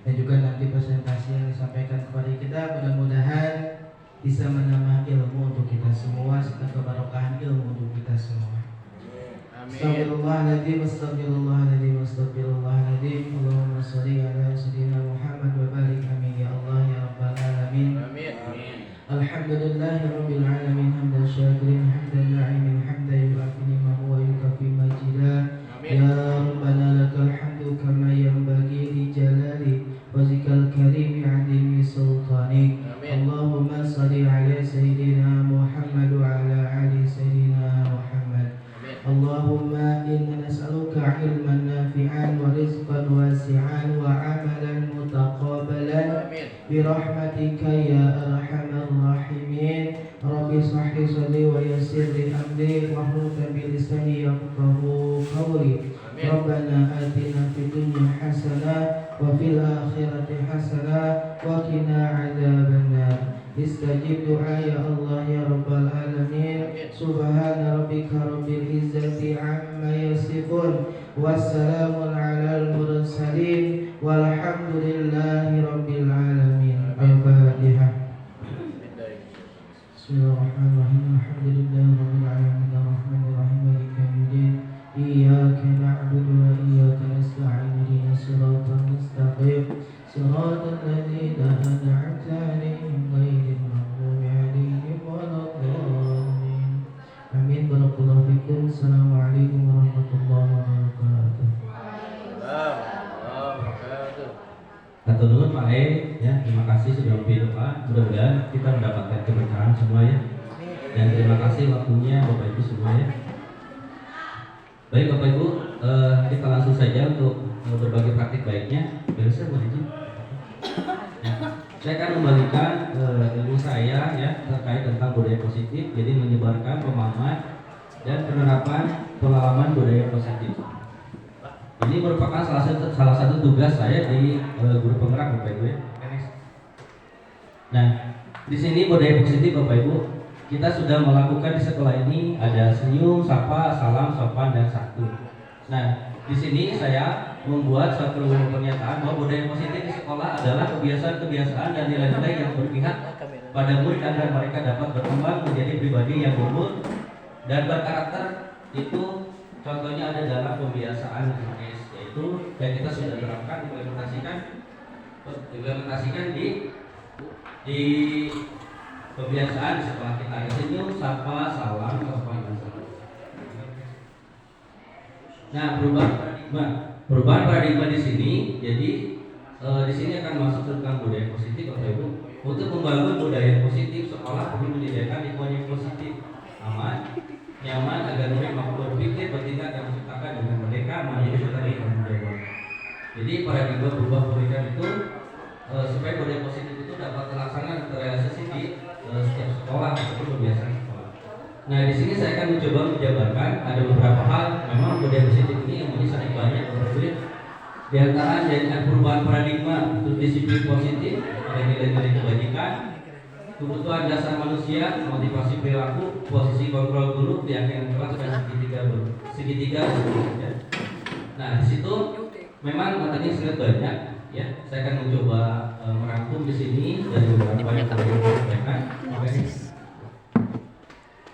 Dan juga nanti presentasi yang disampaikan kepada kita mudah-mudahan bisa menambah ilmu untuk kita semua serta keberkahan ilmu untuk kita semua. Astagfirullahaladzim, astagfirullahaladzim, astagfirullahaladzim. Allahumma sholli ala sayyidina Muhammad wa barik amin ya Allah ya rabbal alamin. Amin. Alhamdulillahi rabbil alamin, hamdan syakirin, hamdan na'imin, hamdan yu'afi ni'mahu wa yukafi majidah. Ya Rabbana lakal hamdu kama yanbaghi li jalali wajhikal karim 'azimi sultanik. Allahumma sholli ala sayyidina Muhammad wa ala ali sayyidina Muhammad. Allahumma inna nas'aluka ilman nafi'an wa rizqan wasi'an wa amalan mutaqabbalan bi rahmatika ya arhamar rahimin. Rabbi shrah li sadri wa yassir li amri wahlul 'uqdatam min lisani yafqahu qawli. Rabbana atina fid dunya hasanah wa fil akhirati hasanah wa qina adzabannar. Istajib doa ya Allah ya Rabbal alamin. Subhana rabbika rabbil izzati amma yasifun, wassalamun alal mursalin, walhamdulillahi rabbil alamin. Al-Fatihah. Bismillahirrahmanirrahim. Alhamdulillahi rabbil alamin, arrahmanir rahim, maliki yaumiddin. Iyyaka na'budu wa iyyaka nasta'in, ihdinas siratal mustaqim, siratal ladzina an'amta 'alaihim ghairil maghdubi 'alaihim waladdallin. Amin. Barakallahu fikum. Assalamualaikum warahmatullahi wabarakatuh. Atur nuhun Pak ya, terima kasih sudah berdoa. Mudah-mudahan kita mendapatkan keberkahan semua ya. Dan terima kasih waktunya Bapak Ibu semua ya. Baik Bapak Ibu, kita langsung saja untuk berbagi praktik baiknya. Biasa Bu Haji. Saya akan memberikan ilmu saya ya terkait tentang budaya positif, jadi menyebarkan pemahaman dan penerapan pengalaman budaya positif. Ini merupakan salah satu tugas saya di guru penggerak Bapak Ibu ya. Nah, di sini budaya positif Bapak Ibu, kita sudah melakukan di sekolah ini ada senyum, sapa, salam, sopan dan santun. Nah, di sini saya membuat suatu pernyataan bahwa budaya positif di sekolah adalah kebiasaan-kebiasaan dan nilai-nilai yang berpihak pada murid agar mereka dapat berkembang menjadi pribadi yang unggul dan berkarakter. Itu contohnya ada dalam pembiasaan HMS, yaitu yang kita sudah terapkan implementasikan di kebiasaan di sekolah kita. Ada senyum, sapa, salam, sopan dan santun. Nah, perubahan paradigma di sini, jadi di sini akan masuk tentang budaya positif Bapak Ibu. Untuk membangun budaya positif, sekolah perlu menyediakan lingkungan yang positif, aman, nyaman agar murid mampu berpikir, bertindak dan menciptakan dengan merdeka, mandiri dan bertanggung. Jadi paradigma berubah pendidikan itu supaya budaya positif itu dapat terlaksana dan terrealisasi di setiap sekolah ataupun kebiasaan sekolah. Nah, di sini saya akan mencoba menjabarkan ada beberapa hal. Memang budaya positif ini yang sangat banyak berbeda. Di antara jadikan perubahan paradigma untuk disiplin positif, ada nilai-nilai kebajikan, kebutuhan dasar manusia, motivasi perilaku, posisi kontrol guru, keyakinan kelas dan segitiga dan seterusnya. Nah, di situ memang materi sangat banyak. Ya, saya akan mencoba merangkum di sini dari beberapa yang telah disampaikan.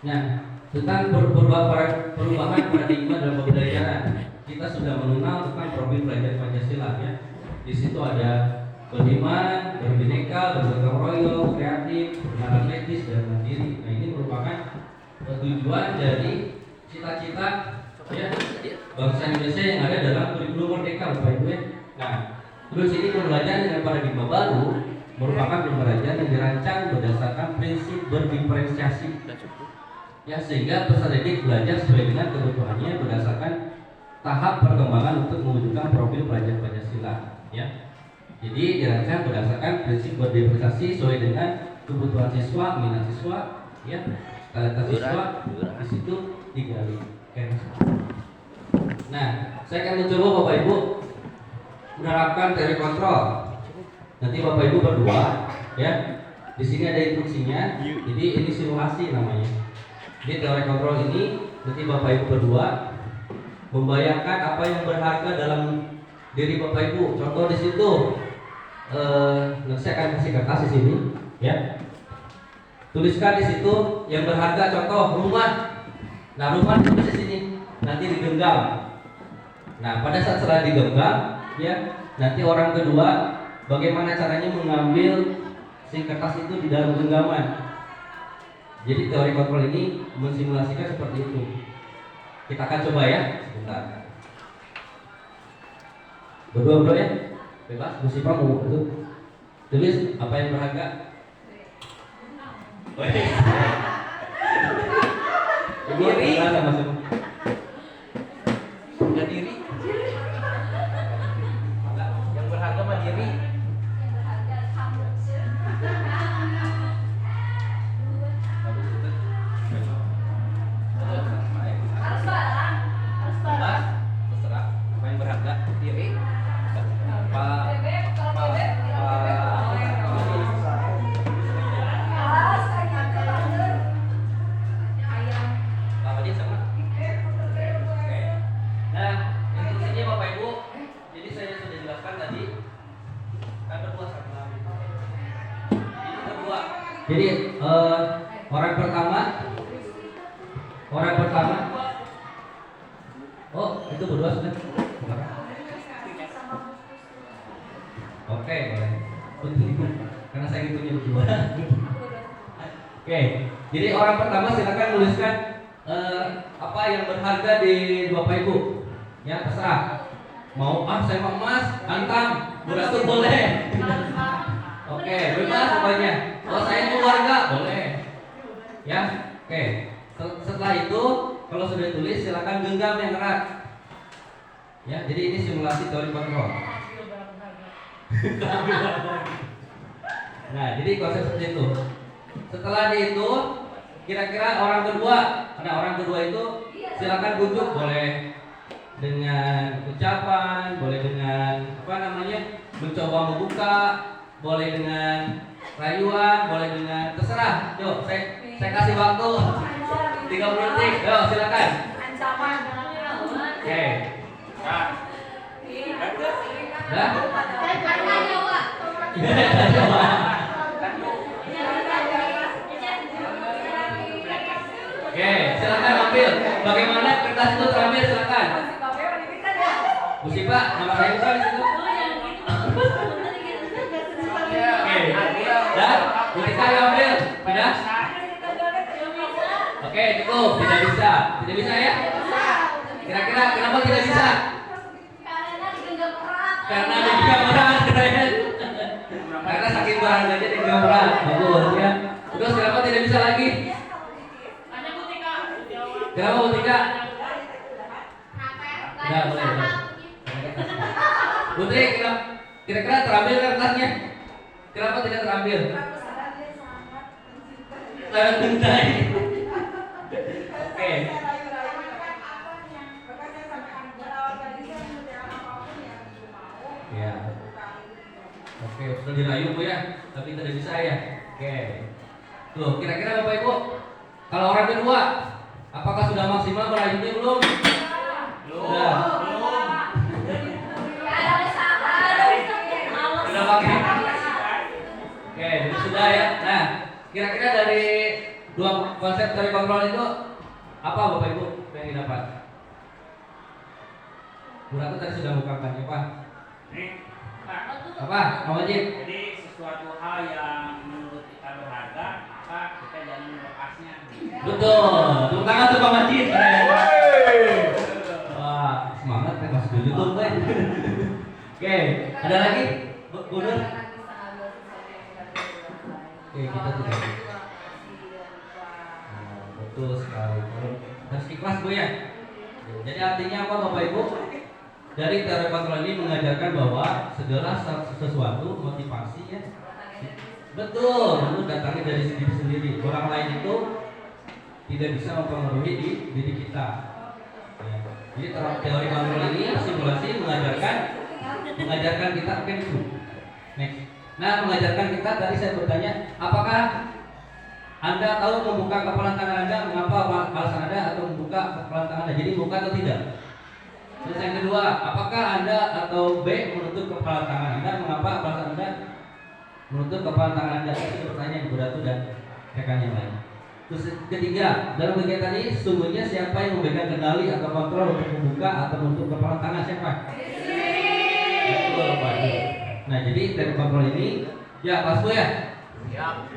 Nah, tentang perubahan paradigma dalam pembelajaran, kita sudah mengenal tentang profil belajar Pancasila ya. Di situ ada beriman, berbineka, bergotong royong, kreatif, bernalar etis dan mandiri. Nah, ini merupakan tujuan dari cita-cita ya bangsa Indonesia yang ada dalam kurikulum merdeka, Bapak Ibu ya. Nah, terus ini pembelajaran dengan paradigma baru merupakan pembelajaran yang dirancang berdasarkan prinsip berdiferensiasi. Ya, sehingga peserta didik belajar sesuai dengan kebutuhannya berdasarkan tahap perkembangan untuk mewujudkan profil pelajar Pancasila. Ya, jadi dirancang berdasarkan prinsip berdiferensiasi sesuai dengan kebutuhan siswa, minat siswa, ya, kualitas siswa. Di situ digali. Nah, saya akan mencoba Bapak Ibu menerapkan teori kontrol. Nanti Bapak Ibu berdua, ya. Di sini ada instruksinya. Jadi ini simulasi namanya. Jadi teori kontrol ini nanti Bapak Ibu berdua membayangkan apa yang berharga dalam diri Bapak Ibu. Contoh di situ, nanti saya akan kasih kertas di sini, ya. Tuliskan di situ yang berharga. Contoh rumah. Nah, rumah ditulis di sini. Nanti digenggam. Nah, pada saat setelah digenggam, ya, nanti orang kedua bagaimana caranya mengambil si kertas itu di dalam genggaman. Jadi teori kontrol ini mensimulasikan seperti itu. Kita akan coba ya, sebentar. Berdua-berdua ya, bebas. Musibah mau itu tulis apa yang berharga. Diri, nggak diri. Yang berharga mah diri. Jadi orang pertama, oh itu berdua sudah. Oke, boleh. Karena saya ngitungnya berdua. Oke, jadi orang pertama silakan tuliskan apa yang berharga di Bapak Ibu. Ya, terserah. Mau saya mau emas, antam, beratur boleh. Oke, bebas semuanya. Kalau saya keluarga boleh. Ya, oke. Setelah itu, kalau sudah tulis silakan genggam yang erat. Ya, jadi ini simulasi teori kontrol. Nah, jadi konsep seperti itu. Setelah dihitung, kira-kira orang kedua, nah orang kedua itu silakan bujuk, boleh dengan ucapan, boleh dengan apa namanya, mencoba membuka, boleh dengan rayuan, boleh dengan terserah. Yuk, saya kasih waktu 30 detik. Yuk, silakan. Oke. Nah. Oke, silakan ambil. Bagaimana kertas itu terambil, silakan. Musibah, nama saya bukan di situ. Oke, dan ketika ambil, tidak? Oke, cukup. Tidak bisa ya? Kira-kira kenapa tidak bisa? Karena digenggam berat, karena saking berharganya digenggam berat. Bagus ya. Terus kenapa tidak bisa lagi? Kenapa Butika? Enggak boleh. Putri, kira-kira terambil kertasnya? Kenapa tidak terambil? Sangat mencintai. Oke. Ya. Oke, sudah dirayu Bu ya, tapi tidak bisa ya. Oke. Tuh, kira-kira Bapak Ibu, kalau orang kedua, apakah sudah maksimal merayunya belum? Sudah. Sudah pakai. Oke, sudah ya. Nah, kira-kira dari 2 Dua konsep teori kontrol itu apa Bapak Ibu yang didapat? Bu Ratu tadi sudah mengungkapkan apa? Apa? Pak Wajib? Jadi sesuatu hal yang menurut kita berharga, maka kita jangan melepasnya. Betul. Tepuk tangan tuh Pak Wajib. Wah, semangat kan masih dulu tuh kan. Oke, ada lagi? Bu Nur? Oke, kita tidak. Betul sekali. Harus ikhlas Bu ya. Jadi artinya apa Bapak Ibu? Dari teori kontrol ini mengajarkan bahwa segala sesuatu motivasi ya. Betul, itu datangnya dari diri sendiri. Orang lain itu tidak bisa mempengaruhi di diri kita. Ya. Jadi teori kontrol ini simulasi mengajarkan kita akan itu. Next. Nah, mengajarkan kita tadi saya bertanya, apakah Anda tahu membuka kepala tangan Anda, mengapa alasan Anda atau membuka kepala tangan Anda? Jadi buka atau tidak? Terus yang kedua, apakah Anda atau B menutup kepala tangan Anda, mengapa alasan Anda menutup kepala tangan Anda? Itu pertanyaan Bu Ratu dan rekan yang lain. Terus ketiga, dalam kegiatan ini sesungguhnya siapa yang memegang kendali atau kontrol untuk membuka atau menutup kepala tangan? Siapa? Nah, jadi dari kontrol ini, ya Mas Bu ya? Siap.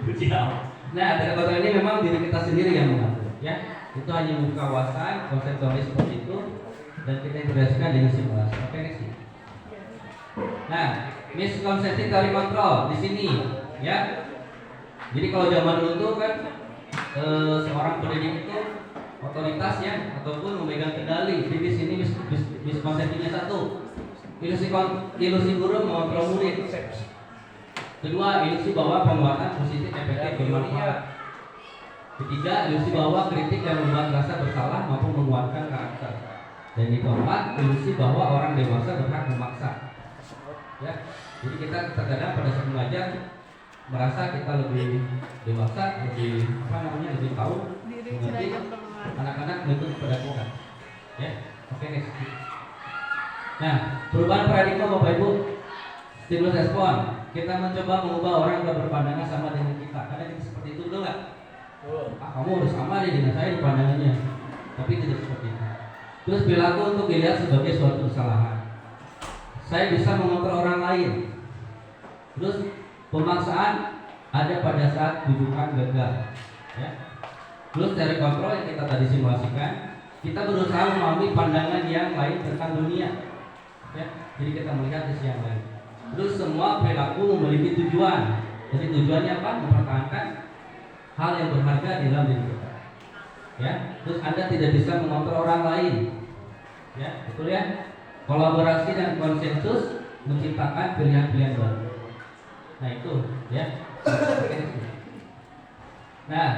Nah, dari kontrol ini memang diri kita sendiri yang mengatur, ya. Itu hanya membuka wawasan, konsep teori seperti itu, dan kita integrasikan dengan simulasi. Oke, next. Nah, miskonsepsi teori kontrol di sini, ya. Jadi kalau zaman dulu tuh kan seorang pendidik itu otoritas ya, ataupun memegang kendali. Jadi di sini miskonsepsinya satu, ilusi guru mengontrol murid. Kedua, ilusi bahwa penguatan positif efektif bermanfaat. Ketiga, ilusi bahwa kritik yang membuat rasa bersalah mampu menguatkan karakter. Dan yang keempat, ilusi bahwa orang dewasa berhak memaksa. Ya, jadi kita terkadang pada saat belajar merasa kita lebih dewasa, lebih tahu, mengerti anak-anak menuntut kepada kita. Ya, oke next. Nah, perubahan paradigma Bapak Ibu, stimulus respon. Kita mencoba mengubah orang yang berpandangan sama dengan kita. Karena kita seperti itu, betul nggak? Kamu harus sama deh dengan saya di pandangannya. Tapi tidak seperti itu. Terus perilaku untuk dilihat sebagai suatu kesalahan. Saya bisa mengontrol orang lain. Terus pemaksaan ada pada saat rujukan gagal. Ya. Terus dari kontrol yang kita tadi simulasikan, kita berusaha memahami pandangan yang lain tentang dunia. Ya. Jadi kita melihat sisi yang lain. Terus semua perilaku memiliki tujuan. Jadi tujuannya apa? Mempertahankan hal yang berharga di dalam diri kita. Ya. Terus Anda tidak bisa mengontrol orang lain. Ya, betul ya? Kolaborasi dan konsensus menciptakan pilihan-pilihan baru. Nah itu, ya. Nah,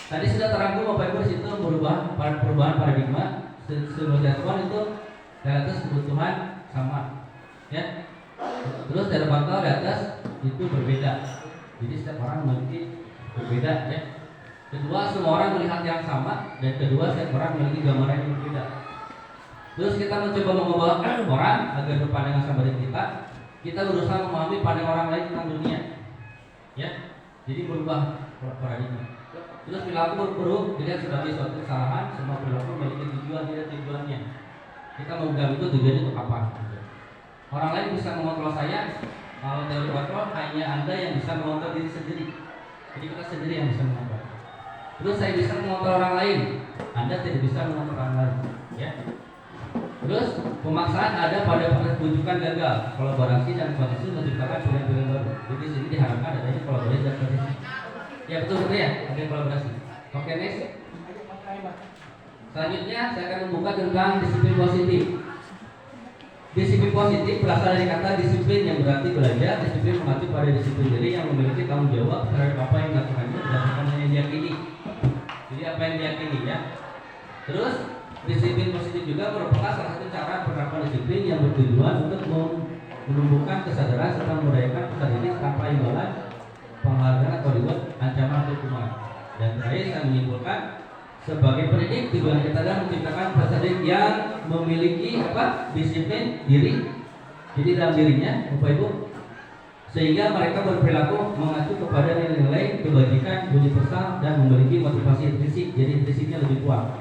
tadi sudah terangkum Bapak Ibu di situ perubahan paradigma. Stimulus respon itu relatif kebutuhan sama, ya. Terus dari faktor di atas itu berbeda. Jadi setiap orang memiliki berbeda, ya. Kedua, semua orang melihat yang sama, dan kedua, setiap orang memiliki gambaran yang berbeda. Terus kita mencoba mengubah orang agar berpandangan sama dengan kita berusaha memahami pandangan orang lain tentang dunia. Ya, jadi berubah paradigma. Terus perilaku buruk dilihat sebagai suatu kesalahan. Semua perilaku memiliki tujuan, tidak tujuannya. Kita menganggap itu tujuannya untuk apa? Orang lain bisa mengontrol saya. Kalau teori kontrol hanya Anda yang bisa mengontrol diri sendiri. Jadi kita sendiri yang bisa mengontrol. Terus saya bisa mengontrol orang lain. Anda tidak bisa mengontrol orang lain. Ya. Terus pemaksaan ada pada pertunjukan gagal, kolaborasi dan kondisi menciptakan pilihan-pilihan baru. Jadi sini diharapkan adanya kolaborasi dan kondisi. Ya betul ya, ada kolaborasi. Oke next. Selanjutnya saya akan membuka tentang disiplin positif. Disiplin positif berasal dari kata disiplin yang berarti belajar. Disiplin mengacu pada disiplin diri yang memiliki tanggung jawab terhadap apa yang dilakukannya berdasarkan yang diyakini. Jadi apa yang diyakini ya. Terus disiplin positif juga merupakan salah satu cara penerapan disiplin yang bertujuan untuk menumbuhkan kesadaran serta memberdayakan peserta didik tanpa imbalan, penghargaan atau reward, ancaman atau hukuman. Dan terakhir saya menyimpulkan sebagai pendidik tujuan kita adalah menciptakan peserta didik yang memiliki disiplin diri. Jadi dalam dirinya Bapak Ibu sehingga mereka berperilaku mengacu kepada nilai-nilai kebajikan, universal, dan memiliki motivasi intrinsik. Jadi intrinsiknya lebih kuat,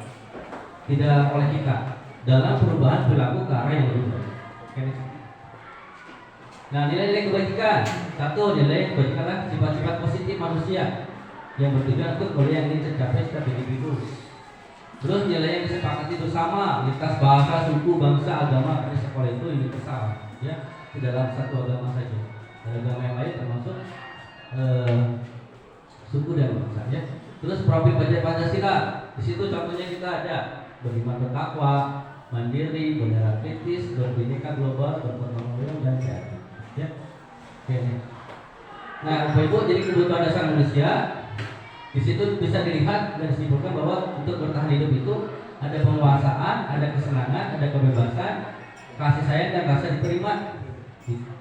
tidak oleh kita dalam perubahan perilaku ke arah yang lebih baik. Nah, nilai-nilai kebajikan. Satu, nilai kebajikan adalah sifat-sifat positif manusia yang bertujuan untuk mulia yang ingin tercapai setiap individu. Terus nilai yang disepakati bersama lintas bahasa, suku, bangsa, agama. Karena sekolah itu universal, ya, tidak dalam satu agama saja. Agama yang lain termasuk suku dan bangsa, ya. Terus profil Pancasila. Di situ contohnya kita ada beriman bertakwa, mandiri, bernegara kritis, berbhinneka global, bergotong royong, dan kreatif. Ya, oke. Nah, Bapak Ibu, jadi kebutuhan dasar manusia di situ bisa dilihat dan disimpulkan bahwa untuk bertahan hidup itu ada penguasaan, ada kesenangan, ada kebebasan, kasih sayang, dan rasa diterima.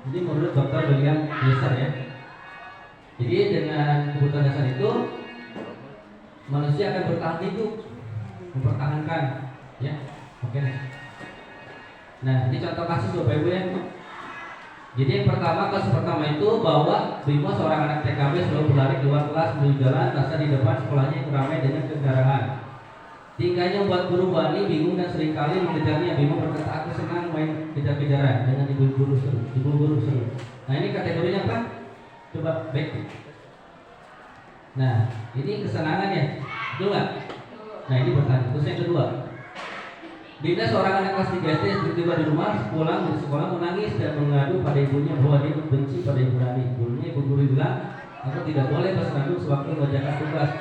Jadi menurut Dr. William Glasser, ya. Jadi dengan kebutuhan dasar itu manusia akan bertahan hidup, mempertahankan, ya. Oke. Nah, ini contoh kasus Bapak Ibu, ya. Jadi yang pertama, kasus pertama itu bahwa Bimo, seorang anak TKB, selalu berlari keluar kelas menuju jalan, rasa di depan sekolahnya yang ramai dengan kendaraan. Tingkahnya membuat guru Bani bingung dan seringkali mengejarnya. Bimo berkata, aku senang main kejar-kejaran dengan ibu guru seru. Nah, ini kategorinya apa? Coba back. Nah, ini kesenangan, ya, betul nggak? Nah, ini bertanya. Terus yang kedua, Dinda, seorang anak kelas 3 SD, tiba di rumah, pulang dari sekolah menangis dan mengadu pada ibunya bahwa dia benci pada ibu Rani. Ibu guru bilang, aku tidak boleh bersenandung sewaktu mengerjakan tugas.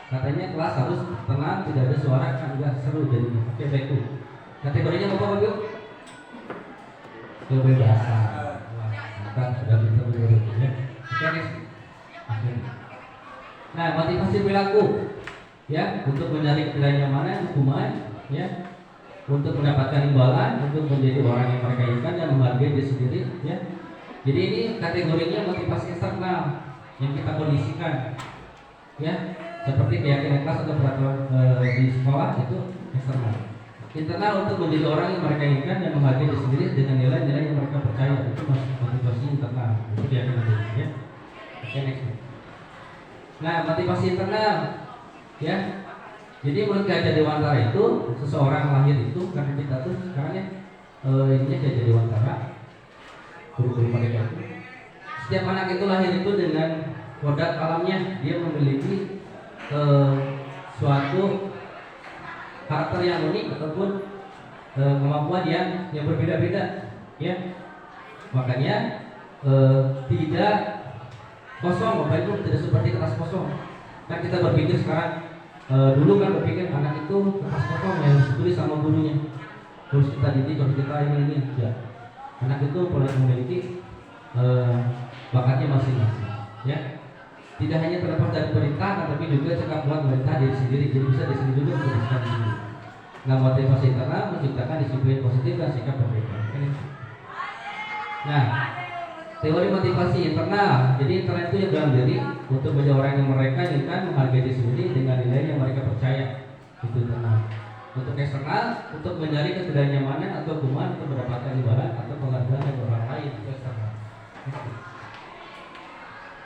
Katanya kelas harus tenang, tidak ada suara, kan enggak seru jadinya. Oke, baik tuh. Kategorinya apa, Bapak? Kebebasan. Kita sudah bisa menurut, ya. Oke, next. Nah, motivasi perilaku, ya, untuk mencari ketidaknyamanan, hukuman, ya, untuk mendapatkan imbalan, untuk menjadi orang yang mereka inginkan dan menghargai diri sendiri, ya. Jadi ini kategorinya motivasi eksternal yang kita kondisikan, ya, seperti keyakinan kelas atau peraturan di sekolah itu eksternal. Internal untuk menjadi orang yang mereka inginkan dan menghargai diri sendiri dengan nilai-nilai yang mereka percaya, itu motivasi internal, itu keyakinan diri, ya. Oke, next. Nah, motivasi internal, ya. Jadi menurut Gajah Dewantara itu seseorang lahir itu karena kita tuh sekarang, ya, ininya Gajah Dewantara, guru-guru mereka itu. Setiap anak itu lahir itu dengan kodrat alamnya, dia memiliki suatu karakter yang unik ataupun kemampuan yang berbeda-beda, ya. Makanya tidak kosong, Bapak Ibu, tidak seperti kertas kosong. Kan kita berpikir sekarang, dulu kan berpikir anak itu kertas kosong yang ditulis sama gurunya, terus kita didik, terus kita ini, ya. Anak itu boleh memiliki bakatnya masing-masing, ya. Tidak hanya terlepas dari perintah, tapi juga cekap buat merintah diri sendiri. Jadi bisa diri sendiri juga memutuskan sendiri. Nah, motivasi internal menciptakan disiplin positif dan sikap berbeda. Nah, teori motivasi internal. Jadi internal itu yang dalam diri untuk menjadi orang yang mereka inginkan, menghargai diri sendiri dengan nilai yang mereka percaya. Itu internal. Untuk eksternal, untuk mencari ketidaknyamanan atau hukuman untuk mendapatkan imbalan atau penghargaan dari orang lain. Itu eksternal.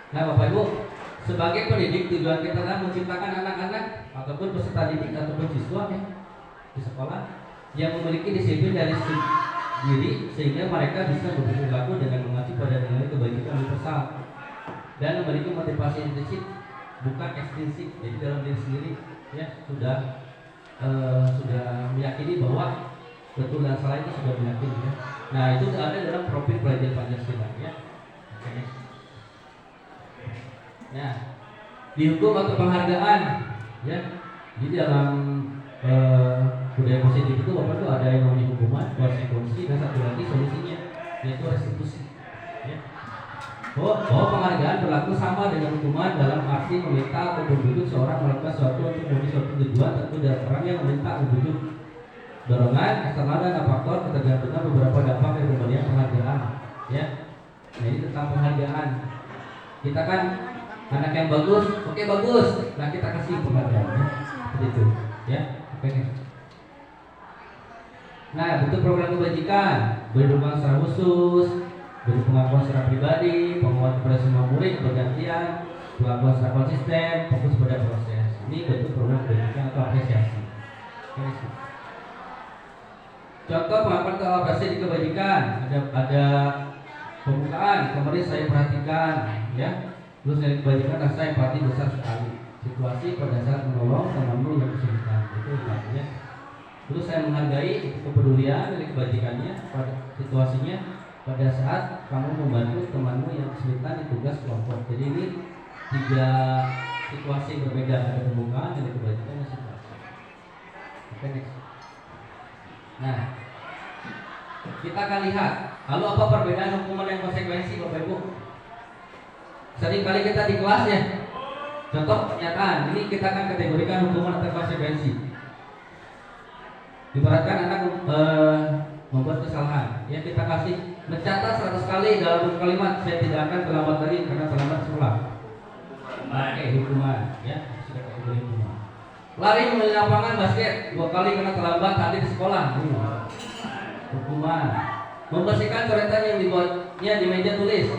Nah, Bapak Ibu, sebagai pendidik, tujuan kita adalah menciptakan anak-anak ataupun peserta didik ataupun siswa, ya, di sekolah yang memiliki disiplin dari diri sehingga mereka bisa berperilaku dengan mengacu pada nilai kebajikan universal dan memiliki motivasi intrinsik bukan ekstrinsik. Jadi dalam diri sendiri, ya, sudah meyakini bahwa betul dan salah itu sudah meyakini, ya. Nah, itu ada dalam profil pelajar Pancasila, ya. Oke. Nah, dihukum atau penghargaan, ya. Jadi dalam budaya positif itu Bapak itu ada yang namanya hukuman, konsekuensi, dan satu lagi solusinya, yaitu restitusi, ya. Bahwa penghargaan berlaku sama dengan hukuman dalam arti meminta atau membujuk seorang melakukan sesuatu untuk memenuhi suatu tujuan tentu dari orang yang meminta membujuk. Dorongan, eksternal, dan faktor ketergantungan beberapa dampak dari pemberian penghargaan, ya. Nah, ini tentang penghargaan. Kita kan anak yang bagus, oke, bagus. Nah, kita kasih penghargaan, ya. Seperti itu, ya. Oke. Nah, bentuk program kebajikan berhubungan secara khusus, Dari pengakuan secara pribadi, penguatan kepada semua murid bergantian, pengakuan secara konsisten, fokus pada proses. Ini bentuk program pendidikan atau apresiasi. Contoh pengakuan kolaborasi di kebajikan, ada pembukaan, kemarin saya perhatikan, ya. Terus dari kebajikan rasa empati besar sekali. Situasi pada saat menolong temanmu yang kesulitan, itu artinya. Terus saya menghargai kepedulian dari kebajikannya pada situasinya pada saat kamu membantu temanmu yang kesulitan di tugas kelompok. Jadi ini 3 situasi berbeda, ada pembukaan, ada kebajikan, dan situasi. Oke, next. Nah, kita akan lihat lalu apa perbedaan hukuman dan konsekuensi, Bapak Ibu. Sering kali kita di kelas ya, contoh pernyataan, ini kita akan kategorikan hukuman atau konsekuensi. Ibaratkan anak membuat kesalahan, ya kita kasih mencatat 100 kali dalam kalimat, saya tidak akan terlambat lagi karena terlambat sekolah. Oke, hukuman, ya sudah kategori hukuman. Lari melalui lapangan basket 2 kali karena terlambat hadir di sekolah, hukuman. Membersihkan coretan yang dibuatnya di meja tulis.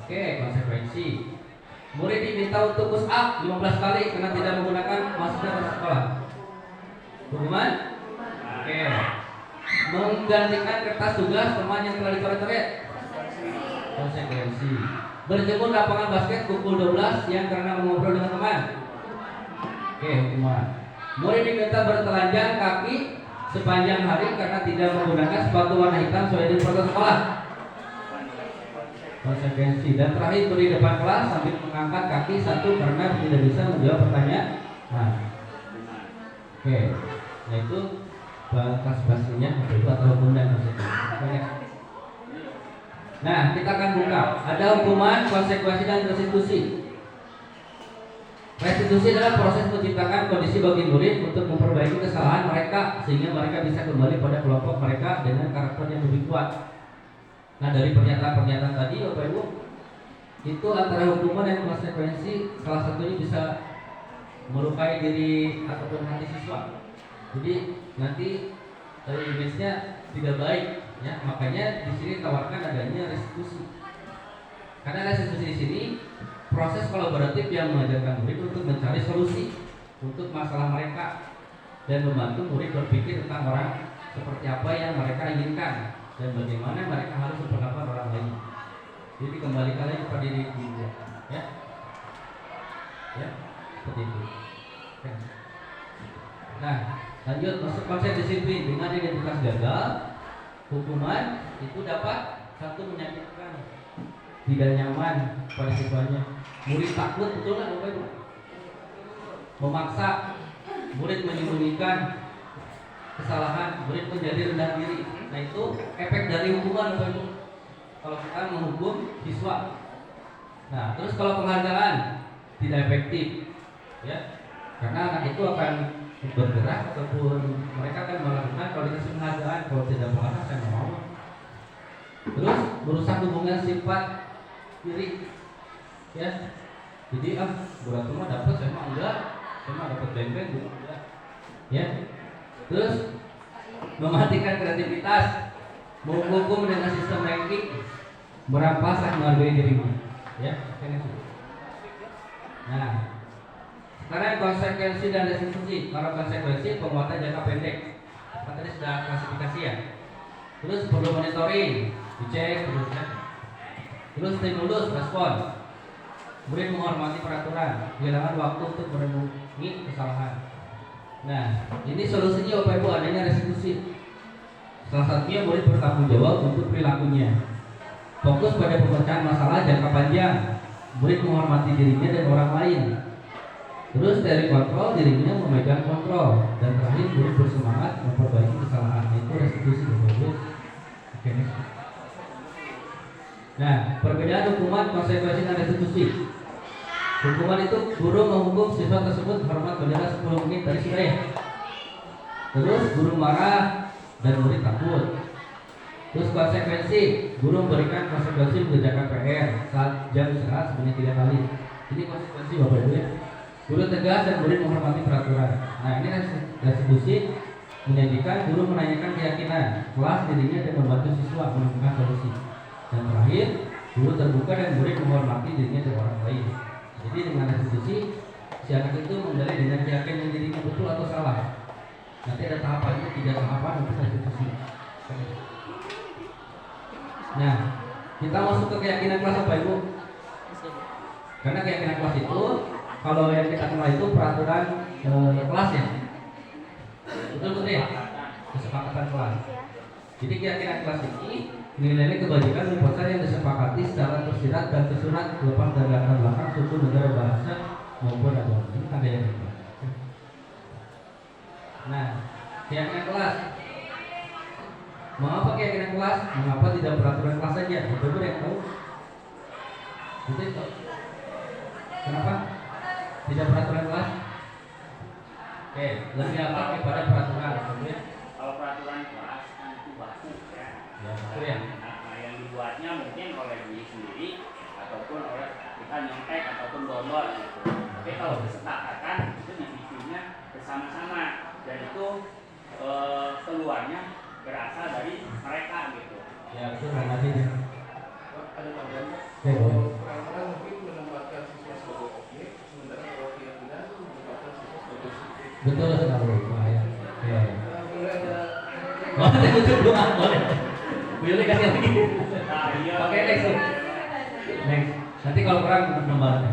Oke, konsekuensi. Murid diminta untuk push up 15 kali karena tidak menggunakan masker di sekolah. Hukuman? Oke. Menggantikan kertas tugas teman yang telah dicoret-coret. Konsekuensi. Berjemur lapangan basket pukul 12 yang karena mengobrol dengan teman. Oke, hukuman. Murid diminta bertelanjang kaki sepanjang hari karena tidak menggunakan sepatu warna hitam sesuai dengan protokol sekolah. Konsekuensi. Dan terakhir, berdiri depan kelas sambil mengangkat kaki satu karena tidak bisa menjawab pertanyaan. Nah, oke. Nah itu batas basisnya atau hukum dan konsekuensi. Nah, kita akan buka. Ada hukuman, konsekuensi, dan restitusi. Restitusi adalah proses menciptakan kondisi bagi murid untuk memperbaiki kesalahan mereka sehingga mereka bisa kembali pada kelompok mereka dengan karakter yang lebih kuat. Nah, dari pernyataan-pernyataan tadi, Bapak Ibu, itu antara hukuman dan konsekuensi salah satunya bisa melukai diri ataupun hati siswa. Jadi nanti image-nya tidak baik, ya. Makanya di sini tawarkan adanya restitusi. Karena restitusi di sini proses kolaboratif yang mengajarkan murid untuk mencari solusi untuk masalah mereka dan membantu murid berpikir tentang orang seperti apa yang mereka inginkan dan bagaimana mereka harus memperlakukan orang lain. Jadi kembalikan lagi kepada diri kita, ya, ya, seperti itu. Ya. Nah, lanjut masuk konsep disiplin. Dengan identitas gagal, hukuman itu dapat satu menyakitkan, tidak nyaman pada siswanya. Murid takut, betul nggak Bapak Ibu? Memaksa murid menyembunyikan kesalahan, murid menjadi rendah diri. Nah itu efek dari hukuman Bapak Ibu. Kalau kita menghukum siswa. Nah terus kalau penghargaan tidak efektif, ya, karena anak itu akan bergerak ataupun mereka akan melakukan kalau dikasih penghargaan. Kalau tidak penghargaan saya nggak mau. Terus merusak hubungan sifat diri, ya. Jadi berat rumah dapat, saya mah enggak, saya mah dapat beng-beng juga enggak, ya. Terus mematikan kreativitas, menghukum dengan sistem ranking, merampas hak menghargai dirimu, ya. Nah, sekarang konsekuensi dan restitusi. Kalau konsekuensi penguatan jangka pendek, tadi sudah klasifikasi ya. Terus perlu monitoring, dicek terus, ya. Terus stimulus, respon. Murid menghormati peraturan, kehilangan waktu untuk merenungi kesalahan. Nah, ini solusinya Bapak Ibu adanya restitusi. Salah satunya murid bertanggung jawab untuk perilakunya. Fokus pada pemecahan masalah jangka panjang. Murid menghormati dirinya dan orang lain. Terus dari kontrol, dirinya memegang kontrol. Dan terakhir murid bersemangat memperbaiki kesalahan. Itu restitusi Bapak Ibu. Oke, next. Nah, perbedaan hukuman, konsekuensi, dan restitusi. Hukuman itu guru menghukum siswa tersebut hormat bendera 10 menit dari sudah ya. Terus guru marah dan murid takut. Terus konsekuensi, guru memberikan konsekuensi mengerjakan PR saat jam istirahat sebanyak 3 kali. Ini konsekuensi Bapak Ibu ya. Guru tegas dan murid menghormati peraturan. Nah ini restitusi menjadikan guru menanyakan keyakinan kelas dirinya dan membantu siswa menemukan solusi. Dan terakhir, guru terbuka dan murid menghormati dirinya dan orang lain. Jadi dengan restitusi, si anak itu menggali dengan keyakinan dirinya betul atau salah. Nanti ada tahapan itu, 3 tahapan untuk restitusi. Nah, kita masuk ke keyakinan kelas apa Ibu? Karena keyakinan kelas itu, kalau yang kita kenal itu peraturan kelas ya. Betul ya? Kesepakatan kelas. Jadi keyakinan kelas ini nilai-nilai kebajikan universal yang disepakati secara tersirat dan tersurat lepas dari latar belakang suku, negara, bahasa maupun agama. Ini tanda yang kedua. Nah, keyakinan kelas. Mengapa keyakinan kelas? Mengapa tidak peraturan kelas saja? Betul yang tahu? Betul itu. Kenapa? Tidak peraturan kelas? Oke, lebih apa kepada peraturan? Betul. Kalau peraturan kelas itu baku ya. Ya, betul ya. Nah, yang dibuatnya mungkin oleh diri sendiri ataupun oleh kita nyontek ataupun download gitu. Tapi kalau kesepakatan itu yang bikinnya bersama-sama dan itu keluarnya berasal dari mereka gitu. Ya, betul nanti. Ada tambahan. Ya, boleh. Orang-orang mungkin menempatkan siswa sebagai objek, sementara kalau keyakinan menempatkan siswa sebagai subjek. Betul sekali. Bahaya. Ya. Boleh ada Oh, itu doa boleh. Boleh kasih lagi. Nah, iya. Oke, next. Next. Nanti kalau kurang nomornya.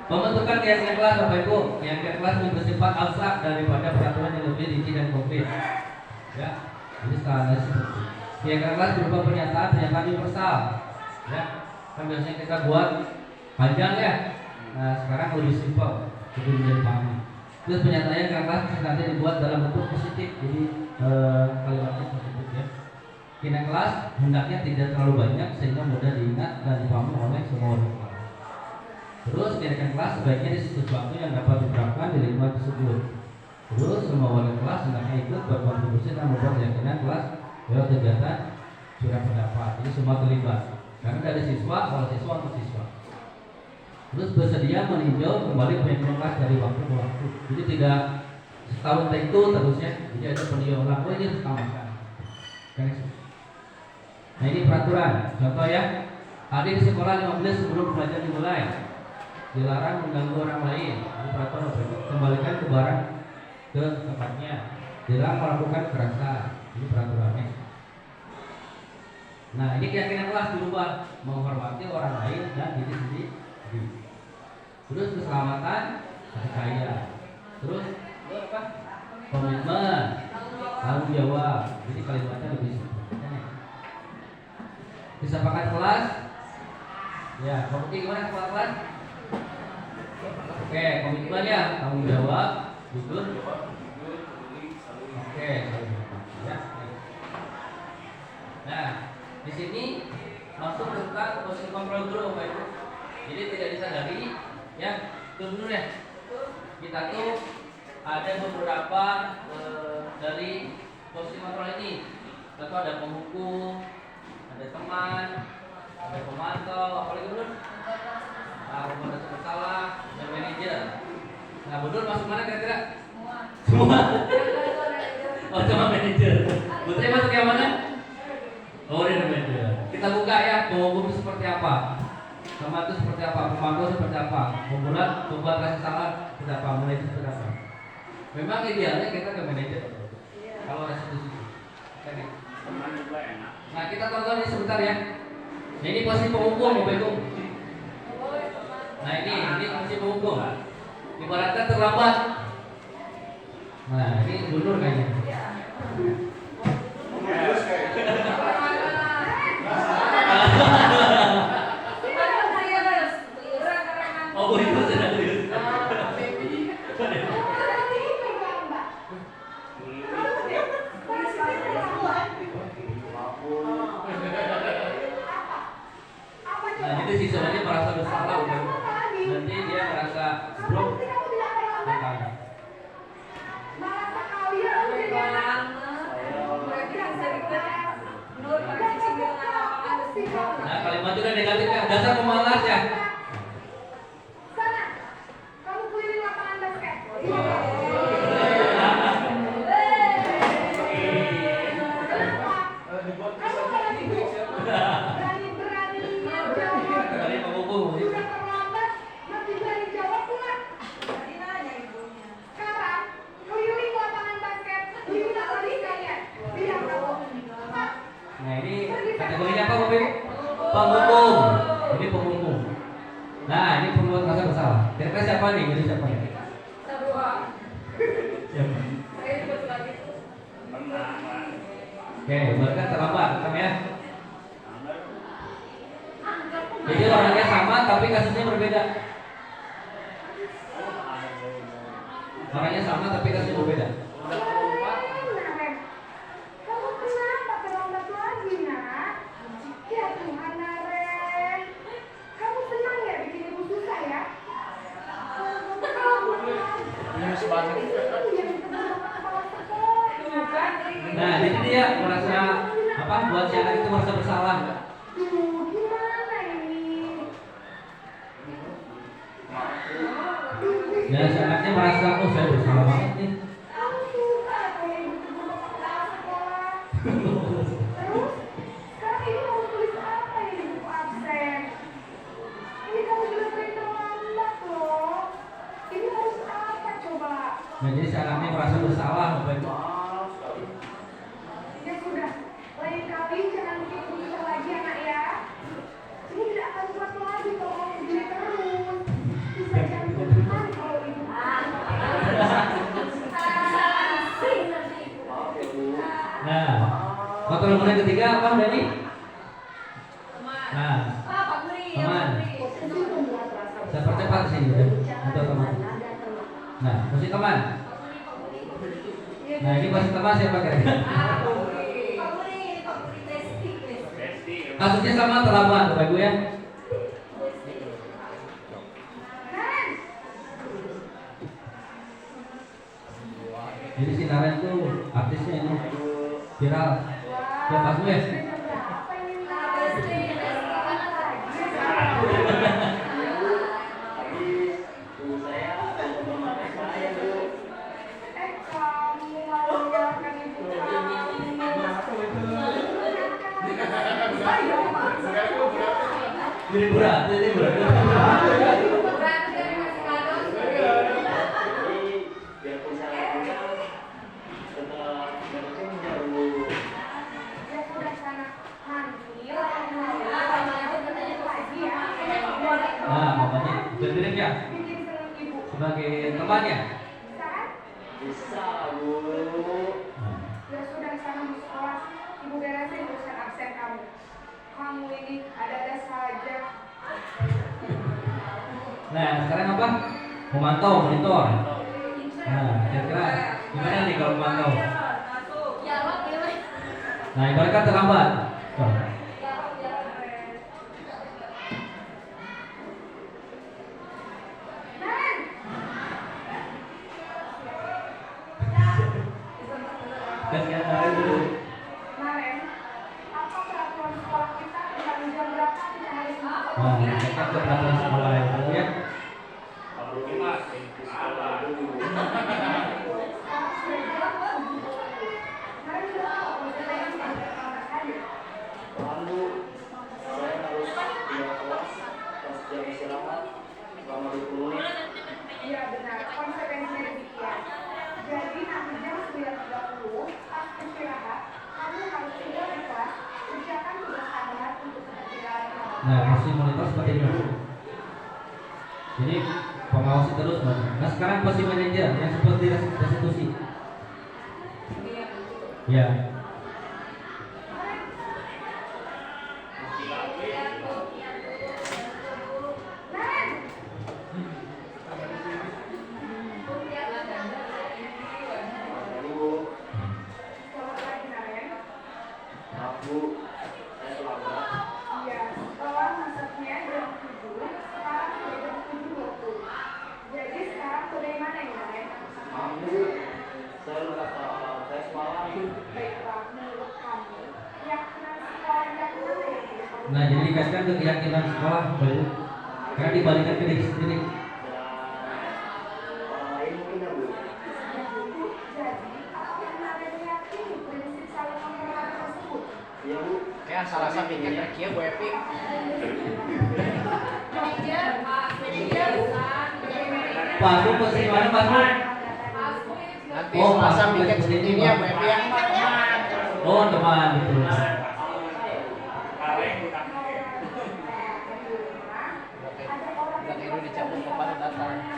Pembentukan keyakinan kelas Bapak Ibu, keyakinan kelas lebih bersifat abstrak daripada peraturan yang lebih rinci dan konkret. Ya, jadi standar seperti itu. Keyakinan kelas berupa pernyataan universal. Ya, kan biasanya kita buat panjang ya. Nah, sekarang lebih simpel, lebih mudah dipahami. Terus pernyataan kelas nanti dibuat dalam bentuk positif, jadi kalimatnya positif ya. Keyakinan kelas hendaknya tidak terlalu banyak sehingga mudah diingat dan dipahami oleh semua orang. Terus keyakinan kelas sebaiknya di sesuatu yang dapat diterapkan di lingkungan tersebut. Terus semua warga kelas hendaknya ikut berkontribusi dan membuat keyakinan kelas lewat kegiatan surat pendapat. Jadi semua terlibat. Karena dari siswa, oleh siswa untuk siswa. Terus bersedia meninjau kembali keyakinan kelas dari waktu ke waktu. Jadi tidak setahun itu terusnya. Jadi ada peninjauan ulang, ini harus tambahkan. Nah ini peraturan. Contoh ya. Hadir di sekolah 5 menit sebelum belajar dimulai. Dilarang mengganggu orang lain. Ini peraturan kembalikan ke barang ke tempatnya. Dilarang melakukan kekerasan. Ini peraturannya. Nah ini keyakinan kelas dirubah, menghormati orang lain dan diri sendiri. Terus keselamatan, kasih sayang. Terus apa? Komitmen, tanggung jawab. Jadi kalimatnya lebih simpel. Kesepakatan kelas. Ya, komitmen gimana kepala kelas? Oke, komitmen ya, tanggung jawab, jujur. Oke, ya. Nah, di sini masuk tentang posisi kontrol guru, Bapak Ibu. Jadi tidak disadari, ya, dulu ya. Kita tuh ada beberapa dari posisi kontrol ini. Contoh ada penghukum, ada teman, ada pemantau, apalagi dulu. Nah, pemantau bersalah, dan manajer. Nah, betul masuk mana kira-kira? Semua. Oh, cuma manajer. Putri masuk yang mana? Oh, ini manajer. Kita buka ya, penghukum itu seperti apa? Teman itu seperti apa? Pemantau seperti apa? Membuat rasa salah seperti apa? Manajer seperti apa? Memang idealnya kita ke manajer. Kalau restitusi. Teman juga enak. Nah, kita tonton ini sebentar ya. Nah, ini posisi penghukum, Bapak Ibu. Nah, ini posisi penghukum. Ibaratkan terlambat. Nah, ini mundur kayaknya. terus kayak Oh, itu sudah serius. Nah, jadi siswanya merasa bersalah, kan? Nanti dia merasa belum ditanya. Nah, kalimat itu negatifnya dasar pemalas ya. dibuat kesannya ini siapa? Kira-kira siapa nih? Jadi siapa nih? Siapa? Oke, mereka terlambat, kan ya? Jadi orangnya sama tapi kasusnya berbeda. Orangnya sama tapi kasusnya berbeda. Kamu kenapa terlambat lagi, nak? Ya Tuhan, Naren. Kamu senang ya bikin ibu susah ya? Minus banget. Nah, jadi dia merasa apa? Buat si anak itu merasa bersalah. Gimana ini? Nah, si anaknya merasa, oh saya bersalah banget nih. Kamu suka kalau ibu tegur kepala sekolah. Terus, sekarang ini mau tulis apa ini buku absen? Ini kamu juga sering terlambat loh. Ini harus apa coba? Nah, jadi si anaknya merasa bersalah, Bapak Ibu. Ya sudah, lain kali jangan bikin ibu susah lagi anak ya. Ini tidak akan kuat lagi kalau kamu begini terus. Bisa jantungan kalau ibu. Nah, faktor kemudian ketiga apa Dani? Nah, teman. Saya percepat di sini ya, untuk teman. Nah, posisi teman. Nah, ini posisi teman siapa kira-kira? Kasusnya sama terlambat, Bapak Ibu ya. Jadi si Naren tuh artisnya ini viral. Ya pas gue. Berapa ini nak? Kamu meninggalkan ibu Jadi berat, jadi berat. Ya sudah sana mandi, lagi ya. Nah, makanya jadi ya Bikin seneng ibu. sebagai temannya. Bisa? Nah, Ya sudah sana mau sekolah. Ibu beresin urusan absen kamu. Kamu ini ada-ada saja. Nah, sekarang apa? Memantau, monitor. Nah, kira-kira gimana nih kalau memantau? Nah, ibaratkan terlambat. Tuh. Nan! Kasihan Naren dulu. Naren, apa peraturan sekolah kita tentang jam berapa kita harus masuk? Nah, kita ke peraturan sekolah ya, Bapak ya. Kalau lima di sekolah Sekarang sudah jelas belum? Naren sudah tahu kalau kita yang sampai kamar hadir. Lalu saya harus dua kelas pas jam istirahat selama 20 menit. Iya benar, konsekuensinya demikian. Jadi nanti jam 9.30 pas istirahat, kamu harus keluar di kelas, kerjakan tugas tambahan untuk ketertinggalan kamu. Nah, posisi monitor seperti ini. Jadi pengawas terus, Mas. Nah, sekarang posisi manajer yang seperti restitusi. Ya. Naren! Lalu Selamat pagi Naren. aku saya terlambat. Iya, setelah masaknya jam 7, sekarang sudah jam 7.20. Jadi sekarang bagaimana ya Naren? Kamu saya lupa saya semalam. Baiklah, menurut kamu, keyakinan sekolah yang mana yang tidak kamu Nah, jadi dikaitkan ke keyakinan sekolah, Bapak Ibu. Karena dibalikan ke diri sendiri. Dan orang lain mungkin ya Bu. Jadi, apakah Naren meyakini prinsip saling menghormati tersebut? Iya Bu. Kayak salah satu tiket terakhir Bu Epi. Pak Su posisi mana Pak Su? Nanti Oh, Selasa Pak, tiket seperti ini, ini ya Pak. Bu Epi ya. Oh, teman betul. kaleng bukan Kalau di rumah, ada orang Dan yang itu dicabut kepada datang.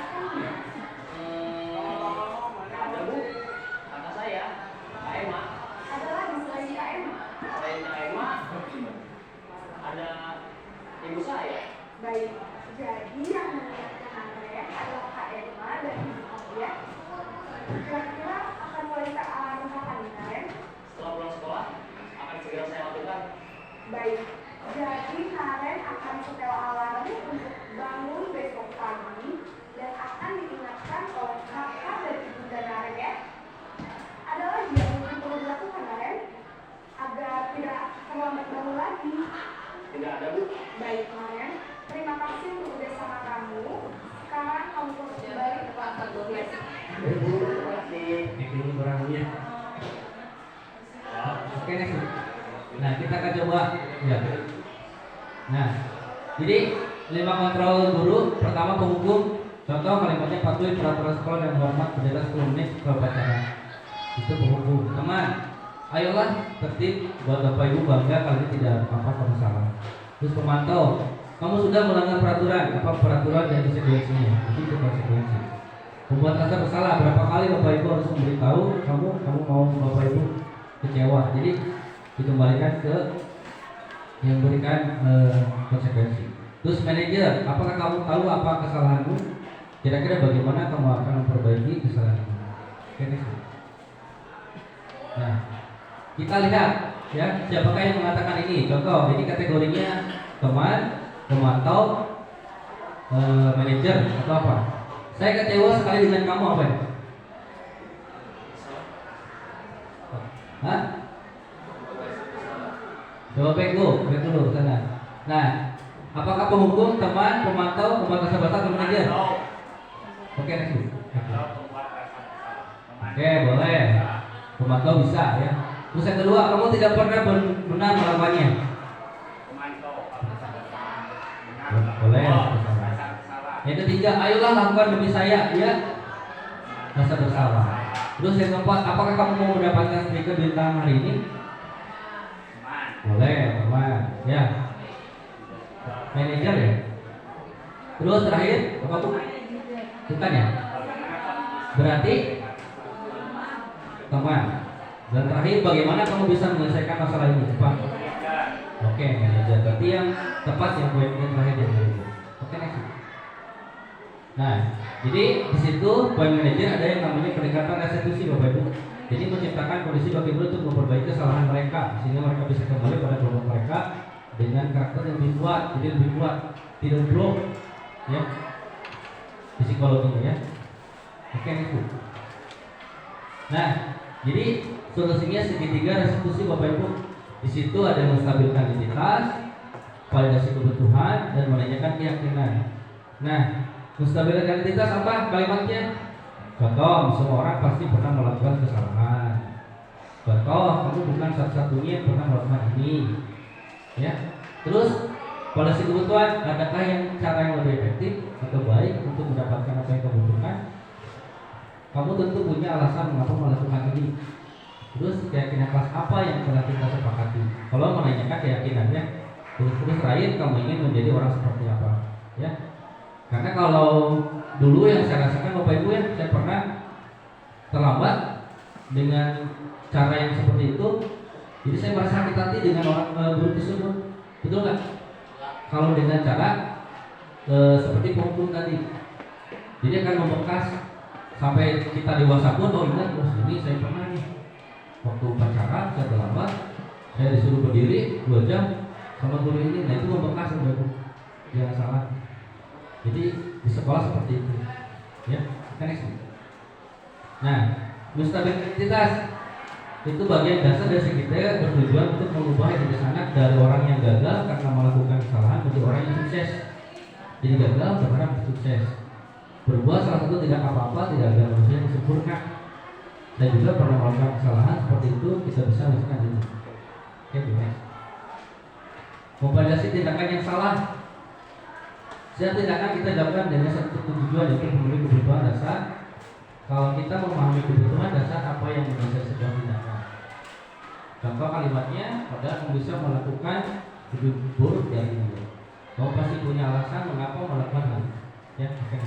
Ya. Nah, jadi 5 kontrol guru. Pertama penghukum. Contoh kalimatnya patuhi peraturan sekolah dan hormat bendera 10 menit ke upacara. Itu penghukum. Teman, ayolah tertib buat Bapak Ibu bangga kali ini tidak apa-apa kamu salah. Terus pemantau, kamu sudah melanggar peraturan, apa peraturan dan konsekuensinya? Itu konsekuensi. Membuat rasa bersalah, berapa kali Bapak Ibu harus memberitahu kamu mau Bapak Ibu kecewa. Jadi dikembalikan ke yang berikan konsekuensi. Terus manajer, apakah kamu tahu apa kesalahanmu? Kira-kira bagaimana kamu akan memperbaiki kesalahanmu? Oke, nah, kita lihat ya siapakah yang mengatakan ini. Contoh, ini kategorinya teman, pemantau, manajer atau apa? Saya kecewa sekali dengan kamu apa ya? Hah? Coba back dulu sana. Nah, apakah penghukum, teman, pemantau, pembuat rasa bersalah atau manajer? Oke, next. Oke, boleh. Pemantau bisa ya. Terus yang kedua, kamu tidak pernah benar melakukannya. Boleh. Yang ketiga, ayolah lakukan demi saya, ya. Rasa bersalah. Terus yang keempat, apakah kamu mau mendapatkan stiker bintang hari ini? Boleh, teman. Ya. Manajer ya. Terus terakhir, apa tuh? Bukan ya? Berarti teman. Dan terakhir, bagaimana kamu bisa menyelesaikan masalah ini? Cepat. Oke, manajer. Berarti yang tepat yang poin yang terakhir yang itu. Oke, next. Nah, jadi di situ poin manajer ada yang namanya pendekatan restitusi, Bapak Ibu. Jadi menciptakan kondisi bagi guru untuk memperbaiki kesalahan mereka sehingga mereka bisa kembali pada kelompok mereka dengan karakter yang lebih kuat, jadi lebih kuat, tidak blok, ya. Psikologinya ya. Oke, itu. Nah, jadi solusinya segitiga restitusi, Bapak Ibu. Di situ ada yang menstabilkan identitas, validasi kebutuhan, dan menanyakan keyakinan. Nah, menstabilkan identitas apa kalimatnya? Contoh, semua orang pasti pernah melakukan kesalahan. Contoh, kamu bukan satu-satunya yang pernah melakukan ini. Ya. Terus, validasi kebutuhan, adakah yang cara yang lebih efektif atau baik untuk mendapatkan apa yang kamu butuhkan? Kamu tentu punya alasan mengapa melakukan ini. Terus, keyakinan kelas apa yang telah kita sepakati? Kalau menanyakan keyakinannya, terus terakhir kamu ingin menjadi orang seperti apa? Ya. Karena kalau dulu yang saya rasakan Bapak Ibu ya, saya pernah terlambat dengan cara yang seperti itu. Jadi saya merasa sakit hati dengan orang guru tersebut. Betul nggak? Kalau dengan cara seperti penghukum tadi, jadi akan membekas sampai kita dewasa pun. Oh ingat, ini saya pernah nih waktu upacara saya terlambat, saya disuruh berdiri 2 jam sama guru ini. Nah itu membekas, Bapak Ibu. Jangan salah. Jadi di sekolah seperti itu, ya. Next. Nah, menstabilkan identitas itu bagian dasar dari kita bertujuan untuk mengubah hidup anak dari orang yang gagal karena melakukan kesalahan menjadi orang yang sukses. Jadi gagal berharap sukses. Berbuat salah satu tidak apa-apa, tidak ada manusia yang sempurna. Dan juga pernah melakukan kesalahan seperti itu, kita bisa melakukan ini. Oke, next. Memvalidasi tindakan yang salah. Setiap tindakan kita lakukan dengan satu tujuan, yaitu memenuhi kebutuhan dasar. Kalau kita memahami kebutuhan dasar apa yang mendasari sebuah tindakan. Contoh kalimatnya, pada kamu bisa melakukan lebih buruk dari ini. Kamu pasti punya alasan mengapa melakukan hal ini. Ya, oke.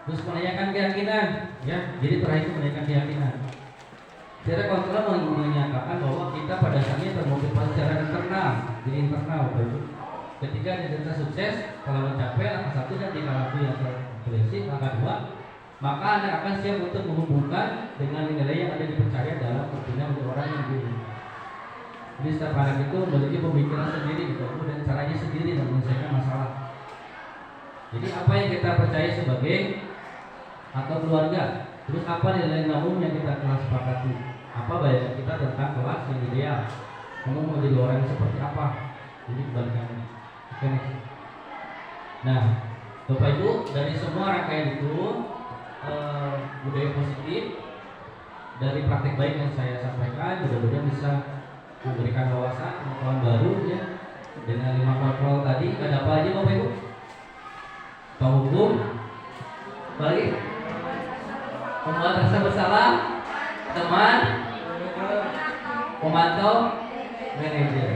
Terus menanyakan keyakinan, ya. Jadi terakhir menanyakan keyakinan. Secara kontrol menyatakan bahwa kita pada dasarnya termotivasi secara internal, jadi internal, Bapak. Ketika identitas sukses, kalau mencapai angka 1 dan tingkah yang terprinsip, angka 2, maka Anda akan siap untuk menghubungkan dengan nilai yang ada dipercaya dalam berpindah menjadi orang yang guru. Jadi setiap anak itu memiliki pemikiran sendiri, gitu, dan caranya sendiri dalam menyelesaikan masalah. Jadi apa yang kita percaya sebagai atau keluarga, terus apa nilai umum yang kita telah sepakati, apa bayangan kita tentang kelas yang ideal, kamu mau jadi orang yang seperti apa, jadi kebalikannya. Nah, Bapak Ibu, dari semua rangkaian itu budaya positif dari praktek baik yang saya sampaikan mudah-mudahan bisa memberikan wawasan pengetahuan baru ya dengan 5 kontrol tadi. Ada apa aja Bapak Ibu? Penghukum, balik, membuat rasa bersalah, teman, pemantau, manajer.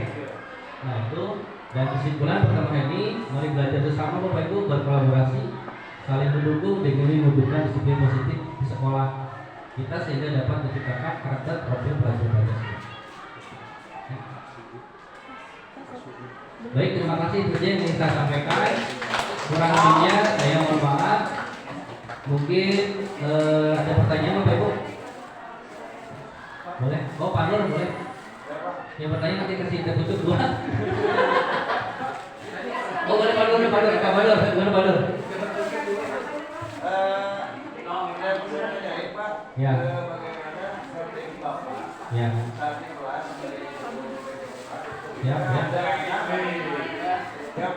Nah itu, dan kesimpulan pertama ini, mari belajar bersama Bapak Ibu, berkolaborasi, saling mendukung demi mewujudkan disiplin positif di sekolah kita sehingga dapat menciptakan karakter profil pelajar Pancasila. Baik, terima kasih itu saja yang ingin saya sampaikan. Kurang lebihnya saya mohon maaf. Mungkin ada pertanyaan Bapak Ibu? Boleh? Oh Pak Nur boleh? Yang bertanya nanti kasih tertutup dua. Oh boleh Pak Nur, Pak Nur, gimana Pak Nur? Ya. Ya. Ya, ya.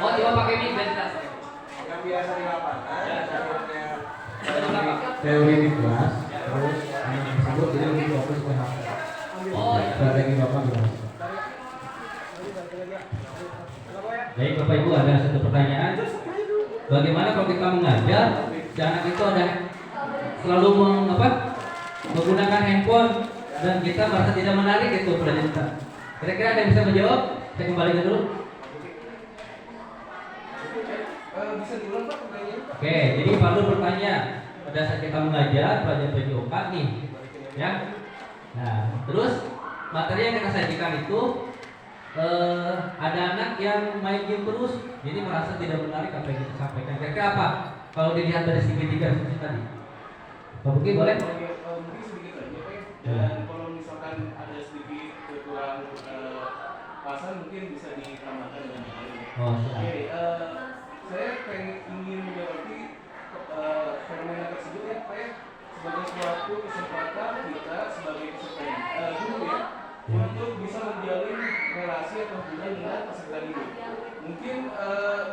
Oh, coba pakai mic dan Yang biasa di lapangan, Teori di kelas, terus yang tersebut jadi lebih fokus ke hal. Oh, iya. Strategi Bapak gimana? Baik Bapak Ibu, ada satu pertanyaan. Bagaimana kalau kita mengajar dan anak itu ada selalu menggunakan handphone dan kita merasa tidak menarik itu pelajaran kita. Kira-kira ada yang bisa menjawab? Saya kembalikan dulu. bisa diulang Pak pertanyaannya Pak? Oke, jadi Pak Nur bertanya pada saat kita mengajar pelajaran PJOK nih, ya. Nah, terus materi yang kita sajikan itu ada anak yang main game terus, jadi merasa tidak menarik apa yang kita sampaikan. Kira-kira apa? Kalau dilihat dari segitiga tadi, Pak Buki boleh? Mungkin sedikit aja Pak. Dan kalau misalkan ada sedikit kekurangan pasan mungkin bisa ditambahkan dengan yang lain. Oh, Oke, saya ingin menyoroti fenomena tersebut ya Pak ya, sebagai suatu kesempatan kita sebagai peserta guru ya untuk bisa menjalin relasi atau hubungan dengan peserta didik. Mungkin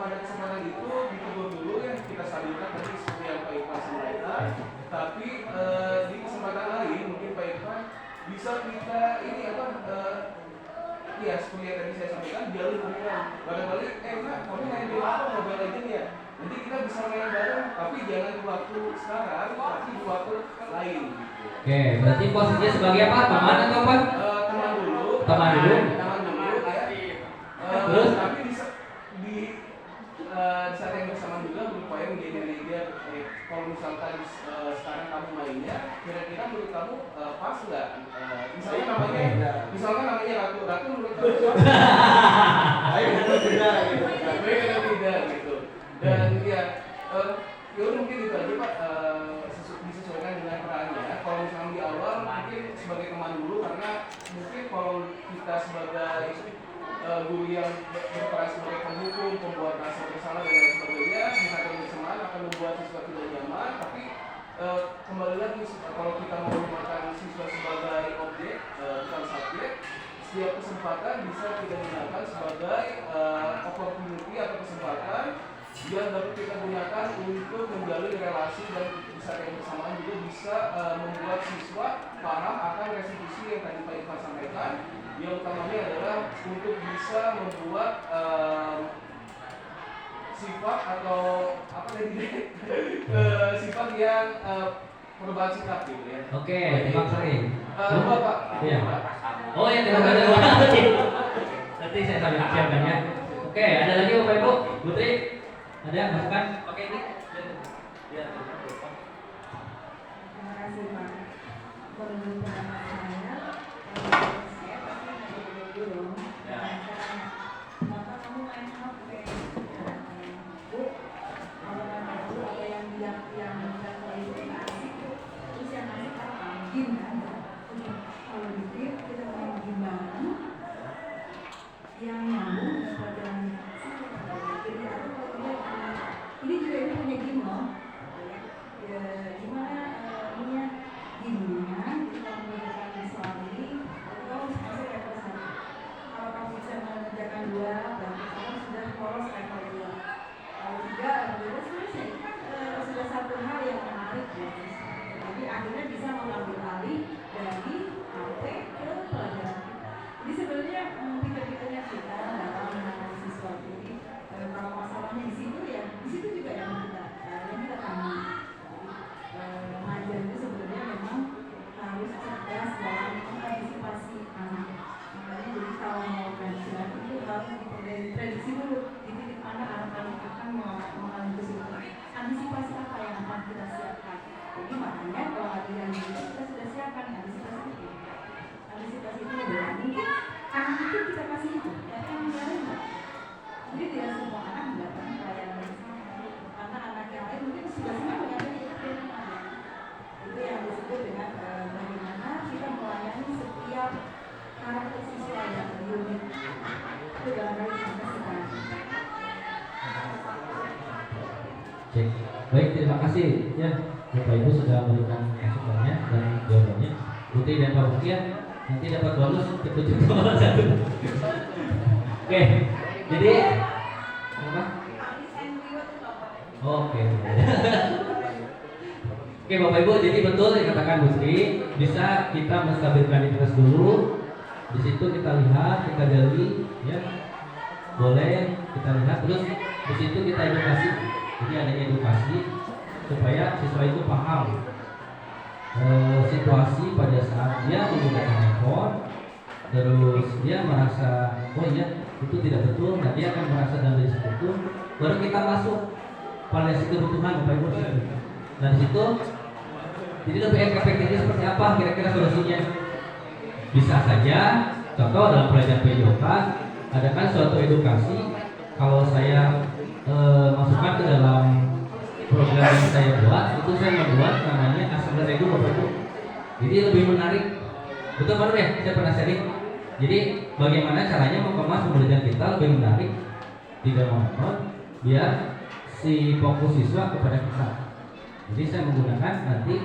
pada kesempatan itu ditegur dulu ya, kita stabilkan tadi seperti yang Pak Ikhlas sampaikan. Tapi di kesempatan lain mungkin Pak Ikhlas bisa kita ini ya seperti yang tadi saya sampaikan, jalin hubungan. Barangkali Kak, kamu main di apa Mobile Legends ya? Nanti kita bisa main bareng, tapi jangan di waktu sekarang, tapi di waktu lain. Oke, berarti posisinya sebagai apa? Teman atau apa? Teman dulu. Teman dulu. Teman dulu ya. Terus? Tapi di saat yang bersamaan juga berupaya menjadi manajer. Kalau misalkan sekarang kamu mainnya, kira-kira menurut kamu pas nggak? Misalkan namanya Ratu menurut kamu pas? Ayo beda gitu. Beda gitu. Dan ya mungkin itu aja Pak, disesuaikan dengan perannya. Kalau misalnya di awal mungkin sebagai teman dulu, karena mungkin kalau kita sebagai guru yang berperan sebagai penghukum, pembuat rasa bersalah dan lain sebagainya, misalkan bersamaan akan membuat siswa tidak nyaman. Tapi kembali lagi, kalau kita mau menggunakan siswa sebagai objek, bukan subjek, setiap kesempatan bisa kita gunakan sebagai opportunity atau kesempatan yang dapat kita gunakan untuk menjalin relasi, dan bisa yang bersamaan juga bisa membuat siswa paham akan restitusi yang tadi Pak Ikhlas sampaikan. Yang utamanya adalah untuk bisa membuat sifat atau apa tadi sifat yang perubahan sikap gitu ya. Oke, terima kasih. Pak. Iya. Oh ya, terima kasih. Nanti saya siapkan ya. Oke, ada lagi Bapak Ibu, Putri? Ada masukan? Oke ini. Ya. Terima kasih Pak. Menurut pendapat saya pasti menjadi guru. Bapak kamu main HP, Bu. Kalau main dulu apa yang kalau itu nggak asik, terus yang asik apa? Game kan? Kalau di game kita main game bareng, yang nyambung dengan pelajaran jadi aku kalau ini juga ini punya game loh. Ya, gimana ininya gamenya kita menggunakan visual ini atau masih level 1. Kalau kamu bisa mengerjakan 2, berarti kamu sudah lolos level 2. Kalau 3, alhamdulillah selesai. Kan sudah satu hal yang menarik ya. Jadi akhirnya bisa mengambil alih dari HP ke pelajaran kita. terima kasih ya Bapak Ibu sudah memberikan masukannya dan jawabannya. Putri dan Pak Bukian nanti dapat bonus ke 7,1. Oke, jadi apa? Oke. Oke Bapak Ibu, jadi betul yang dikatakan Bu Sri, bisa kita menstabilkan interest dulu. Di situ kita lihat, kita gali, ya. Boleh kita lihat terus di situ kita edukasi. Jadi ada edukasi supaya siswa itu paham situasi pada saat dia menggunakan handphone, terus dia merasa oh iya itu tidak betul, nah dia akan merasa dalam diri itu, baru kita masuk pada si kebutuhan Bapak Ibu. Nah di situ jadi lebih efektifnya seperti apa kira-kira solusinya? Bisa saja contoh dalam pelajaran PJOK ada kan suatu edukasi, kalau saya masukkan ke dalam program yang saya buat, itu saya membuat namanya assembly regu Bapak Ibu. Jadi lebih menarik. Betul baru ya? Saya pernah sharing. Jadi bagaimana caranya mengemas pembelajaran kita lebih menarik, tidak monoton, biar si fokus siswa kepada kita. Jadi saya menggunakan nanti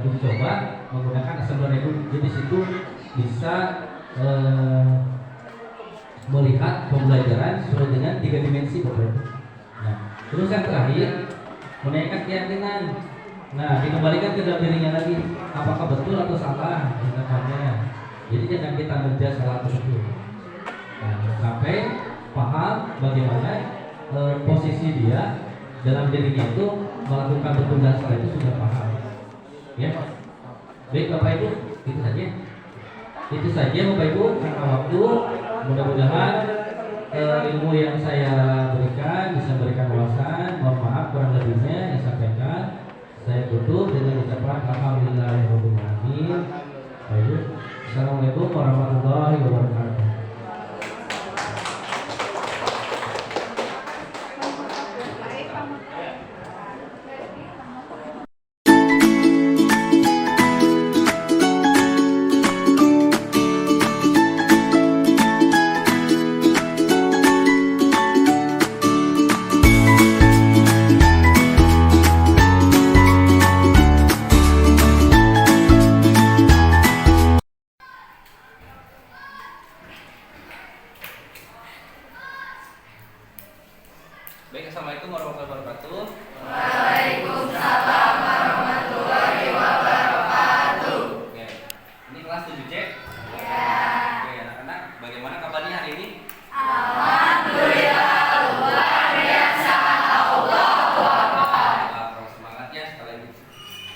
uji coba menggunakan assembly regu. Jadi situ bisa melihat pembelajaran sesuai dengan 3 dimensi Bapak Ibu. Nah, terus yang terakhir menaikkan keyakinan. Nah, dikembalikan ke dalam dirinya lagi, apakah betul atau salah tindakannya. Jadi jangan kita menjudge salah tersebut. Nah, sampai paham bagaimana posisi dia dalam dirinya itu melakukan betul dan salah itu sudah paham. Ya, baik Bapak Ibu, itu saja. Itu saja Bapak Ibu, karena waktu. Mudah-mudahan ilmu yang saya berikan bisa memberikan wawasan. Mohon maaf kurang lebihnya yang sampaikan. Saya tutup dengan ucapan alhamdulillahirabbil alamin. Baik. Assalamualaikum warahmatullahi wabarakatuh. Baik, assalamualaikum warahmatullahi wabarakatuh. Waalaikumsalam warahmatullahi wabarakatuh. Oke, ini kelas 7C. Ya. Oke, anak-anak, bagaimana kabarnya hari ini? Alhamdulillah, luar biasa. Allahu Akbar. Kurang semangat ya sekali lagi.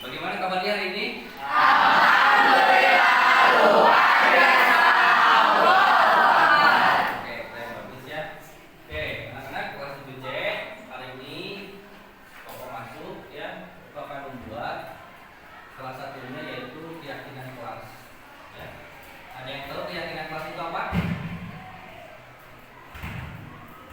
Bagaimana kabarnya hari ini? Alhamdulillah, luar biasa. Allahu Akbar. Oke, keren bagus ya. Oke, anak-anak kelas 7C. Hari ini pokok masuk ya, kita akan membuat salah satunya yaitu keyakinan kelas. Ya. Ada yang tahu keyakinan kelas itu apa?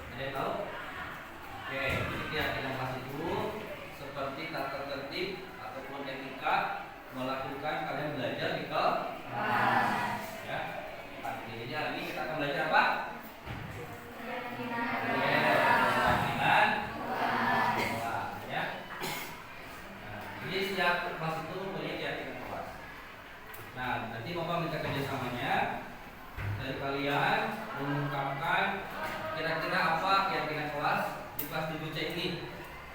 Ada yang tahu? Oke, jadi keyakinan kelas itu seperti tata tertib ataupun etika melakukan kalian belajar di kelas. Ya. Jadi hari ini kita akan belajar apa? Keyakinan kelas, ya. Nah, jadi setiap kelas itu mempunyai keyakinan kelas. Nah, nanti Bapak minta kerjasamanya dari kalian mengungkapkan kira-kira apa keyakinan kelas di kelas 7C ini,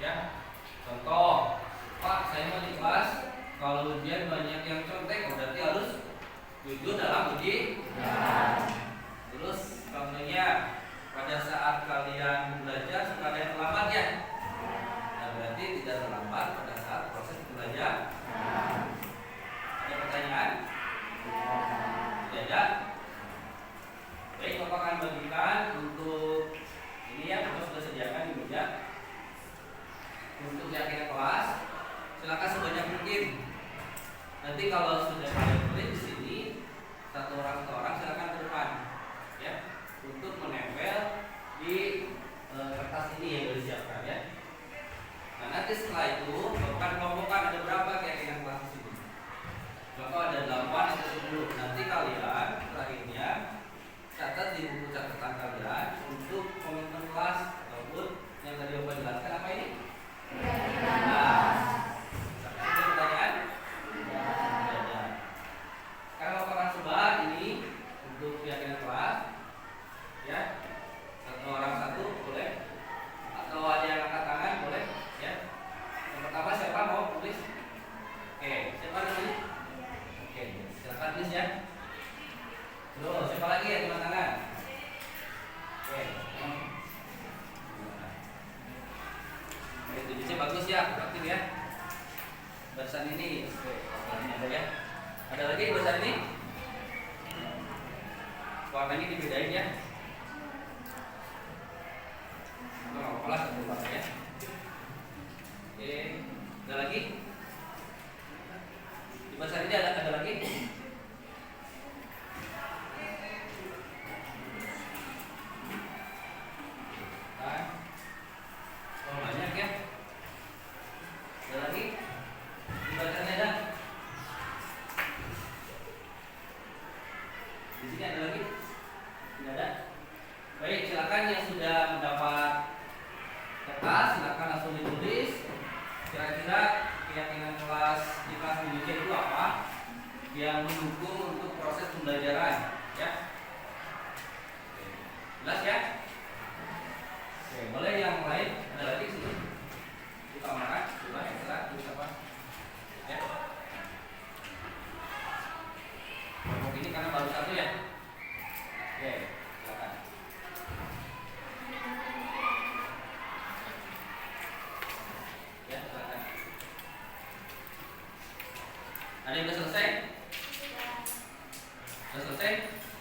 ya. Contoh, Pak, saya mau di kelas kalau ujian banyak yang contek, berarti harus jujur dalam uji. Terus contohnya pada saat kalian belajar suka ada yang terlambat ya? Nah, berarti tidak terlambat pada saat proses belajar. Ada pertanyaan? Tidak ada? Baik, Bapak akan bagikan untuk ini ya, Bapak sudah sediakan di meja. Untuk keyakinan kelas, silakan sebanyak mungkin. Nanti kalau sudah kalian tulis di sini, satu orang silakan ke depan, ya, untuk menempel di kertas ini yang sudah disiapkan ya. Nah, nanti setelah itu Bapak kelompokkan ada berapa keyakinan kelas di sini. Contoh ada 8 atau 10. Nanti kalian terakhirnya catat di buku catatan kalian untuk komitmen kelas ataupun yang tadi Bapak jelaskan apa ini? lagi dibedain ya. Kalau kelas satu kelas ya. Oke, ada lagi? Di bahasa ini ada lagi? Nah, oh banyak ya. Ada lagi? Di bahasa ini ada? Di sini ada lagi? Tidak ada. Baik, silakan yang sudah mendapat kertas, silakan langsung ditulis. Kira-kira keyakinan kelas di kelas Indonesia itu apa yang mendukung untuk proses pembelajaran, ya? Jelas ya? Oke, boleh yang lain ada lagi di sini? Utamakan, coba yang salah, tulis apa? Ya. Kelompok ini karena baru satu ya. Oke, silakan. Ya, silakan. Ada yang sudah selesai? Sudah selesai?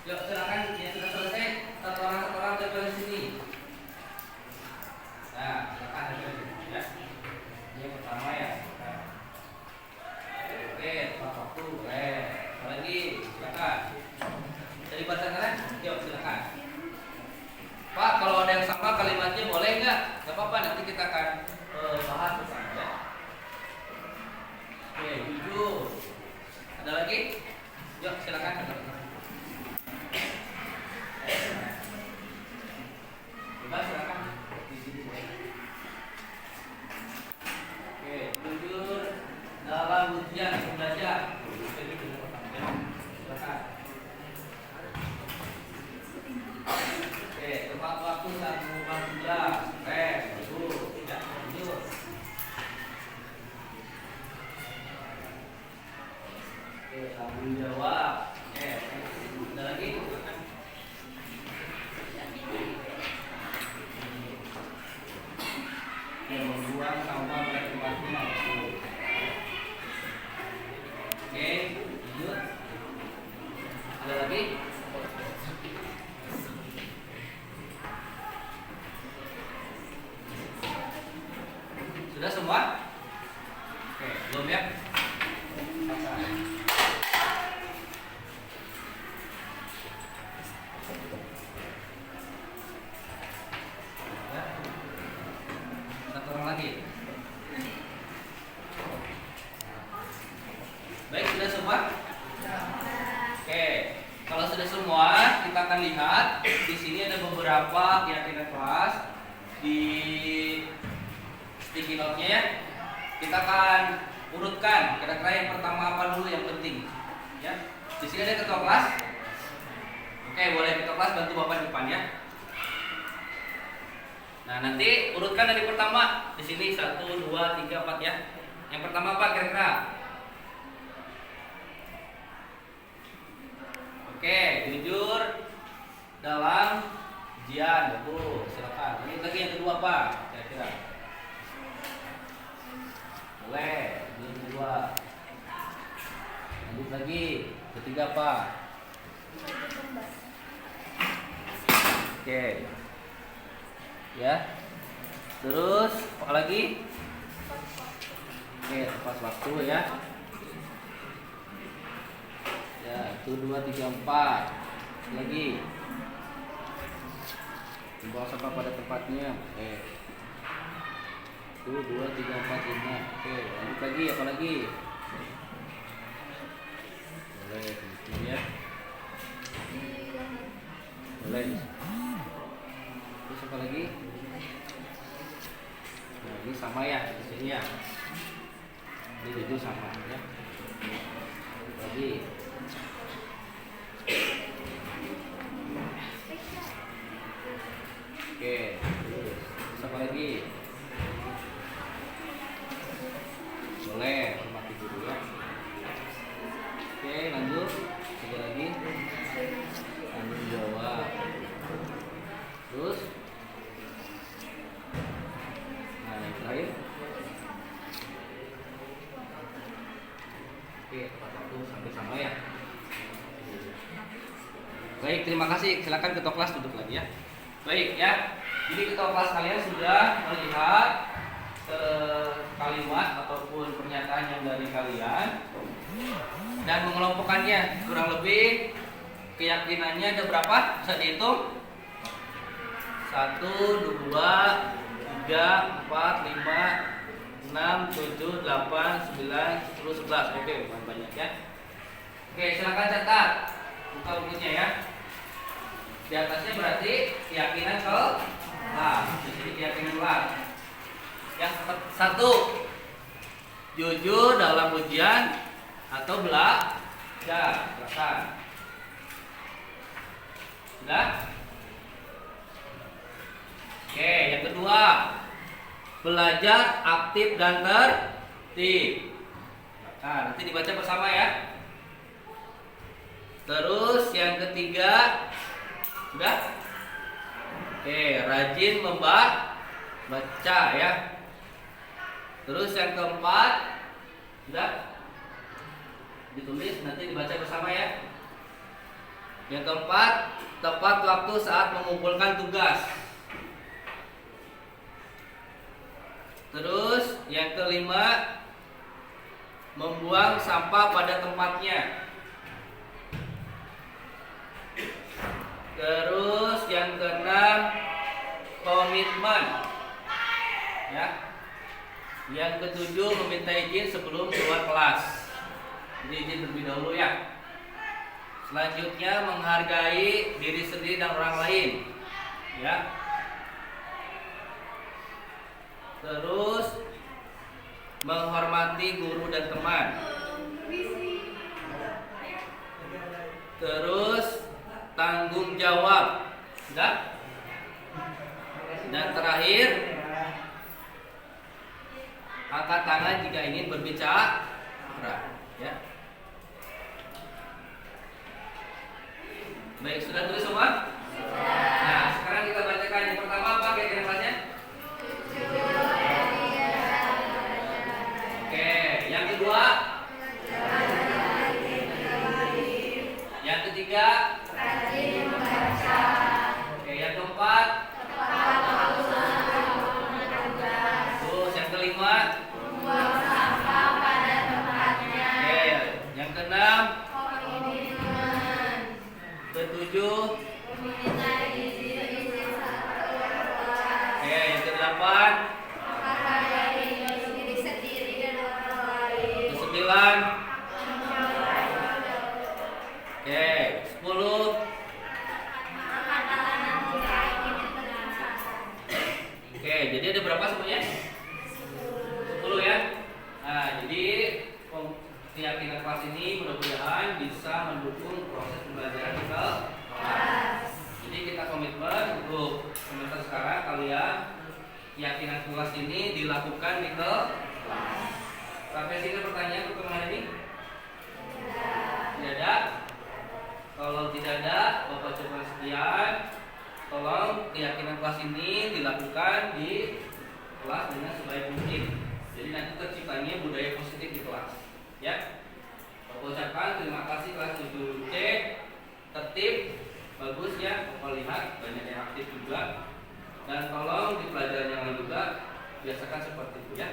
Yuk silakan yang sudah selesai satu orang tempel di sini. Nah, silakan tempel di sini ya. Ini yang pertama ya. Nah. Oke, tepat waktu boleh. Apa lagi? Silakan. Dari bahasa kalian? Yuk silakan. Pak, kalau ada yang sama kalimatnya boleh nggak? Gak apa-apa, nanti kita akan bahas bersama ya. Oke, jujur. Ada lagi? Yuk silakan. Coba silakan. Di sini boleh. Oke, jujur dalam ujian atau belajar. Jadi kita pertama. Silakan. Oke, tepat waktu saat mengubah tugas. Dulu, tidak lanjut. Oke, tanggung jawab. Ada lagi? Silakan. Yang membuang sampah pada tempatnya. Oke, lanjut. Ada lagi? Sudah semua? Oke, belum ya? Satu orang lagi. Baik, sudah semua? Oke, kalau sudah semua, kita akan lihat di sini ada beberapa keyakinan kelas di sticky note-nya ya. Kita akan urutkan kira-kira yang pertama apa dulu yang penting. Ya. Di sini ada ketua kelas. Oke, boleh ketua kelas bantu Bapak di depan ya. Nah, nanti urutkan dari pertama. Di sini 1 2 3 4 ya. Yang pertama apa kira-kira? Oke, jujur dalam ujian, betul. Silakan. Ini lagi yang kedua apa? Kira-kira. Boleh, yang kedua. Lanjut lagi. Ketiga apa? Oke. Ya. Terus apa lagi? Oke, tepat waktu ya. Ya, 1 2 3 4. Lagi. Bawa sampah pada tempatnya. Oke. 1 2 3 4 5. Oke, lanjut lagi apa lagi? Boleh, ini ya. Boleh. Terus apa lagi? Nah, ini sama ya di sini ya. Ini jujur sama ya. Lagi. Oke, terus apa lagi? Boleh, hormati dulu ya. Oke, lanjut. Ada lagi. Tanggung jawab. Terus. Nah, yang terakhir. Oke, tepat waktu sampai sama ya. Baik, terima kasih. Silakan ketua kelas duduk lagi ya. Baik ya. Jadi ketua kelas kalian sudah melihat kalimat ataupun pernyataan yang dari kalian dan mengelompokkannya. Kurang lebih keyakinannya ada berapa? Bisa dihitung? 1, 2, 3, 4, 5, 6, 7, 8, 9, 10, 11. Oke, lumayan banyak ya. Oke, silakan catat. Buka bukunya ya. Di atasnya berarti keyakinan kelas. Di sini keyakinan kelas. Yang satu, jujur dalam ujian atau belajar. Silakan. Sudah? Oke, yang kedua, belajar aktif dan tertib. Nah, nanti dibaca bersama ya. Terus yang ketiga, sudah? Oke, rajin membaca ya. Terus yang keempat, sudah? Ditulis, nanti dibaca bersama ya. Yang keempat, tepat waktu saat mengumpulkan tugas. Terus yang kelima, membuang sampah pada tempatnya. Terus yang keenam, komitmen ya. Yang ketujuh, meminta izin sebelum keluar kelas. Jadi izin terlebih dahulu ya. Selanjutnya, menghargai diri sendiri dan orang lain ya. Terus menghormati guru dan teman. Terus tanggung jawab. Sudah? Dan terakhir, angkat tangan jika ingin berbicara ya. Baik, sudah tulis semua? Nah, sekarang kita bacakan yang pertama apa kira-kira kelasnya? Oke, yang kedua? Yang ketiga? Oke, yang keempat? Terus yang kelima? Oke, yang keenam? Ketujuh? Oke, yang kedelapan? Kesembilan? Oke, 10? Oke, jadi ada berapa semuanya? 10 ya. Nah, jadi keyakinan kelas ini mudah-mudahan bisa mendukung proses pembelajaran kita. Jadi kita komitmen untuk semester sekarang kalian keyakinan kelas ini dilakukan di kelas. Sampai sini pertanyaan untuk kemarin ini? Tidak ada. Kalau tidak ada, Bapak coba sekian. Tolong keyakinan kelas ini dilakukan di kelas dengan sebaik mungkin. Jadi nanti terciptanya budaya positif di kelas. Ya. Bapak ucapkan terima kasih kelas 7C. Tertib, bagus ya. Bapak lihat banyak yang aktif juga. Dan tolong di pelajaran yang lain juga biasakan seperti itu ya.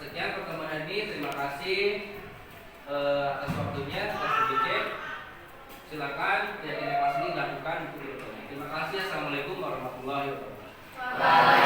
Sekian pertemuan hari ini. Terima kasih atas waktunya kelas 7C. Silakan keyakinan kelas ini dilakukan untuk berikutnya. Terima kasih. Assalamualaikum warahmatullahi wabarakatuh.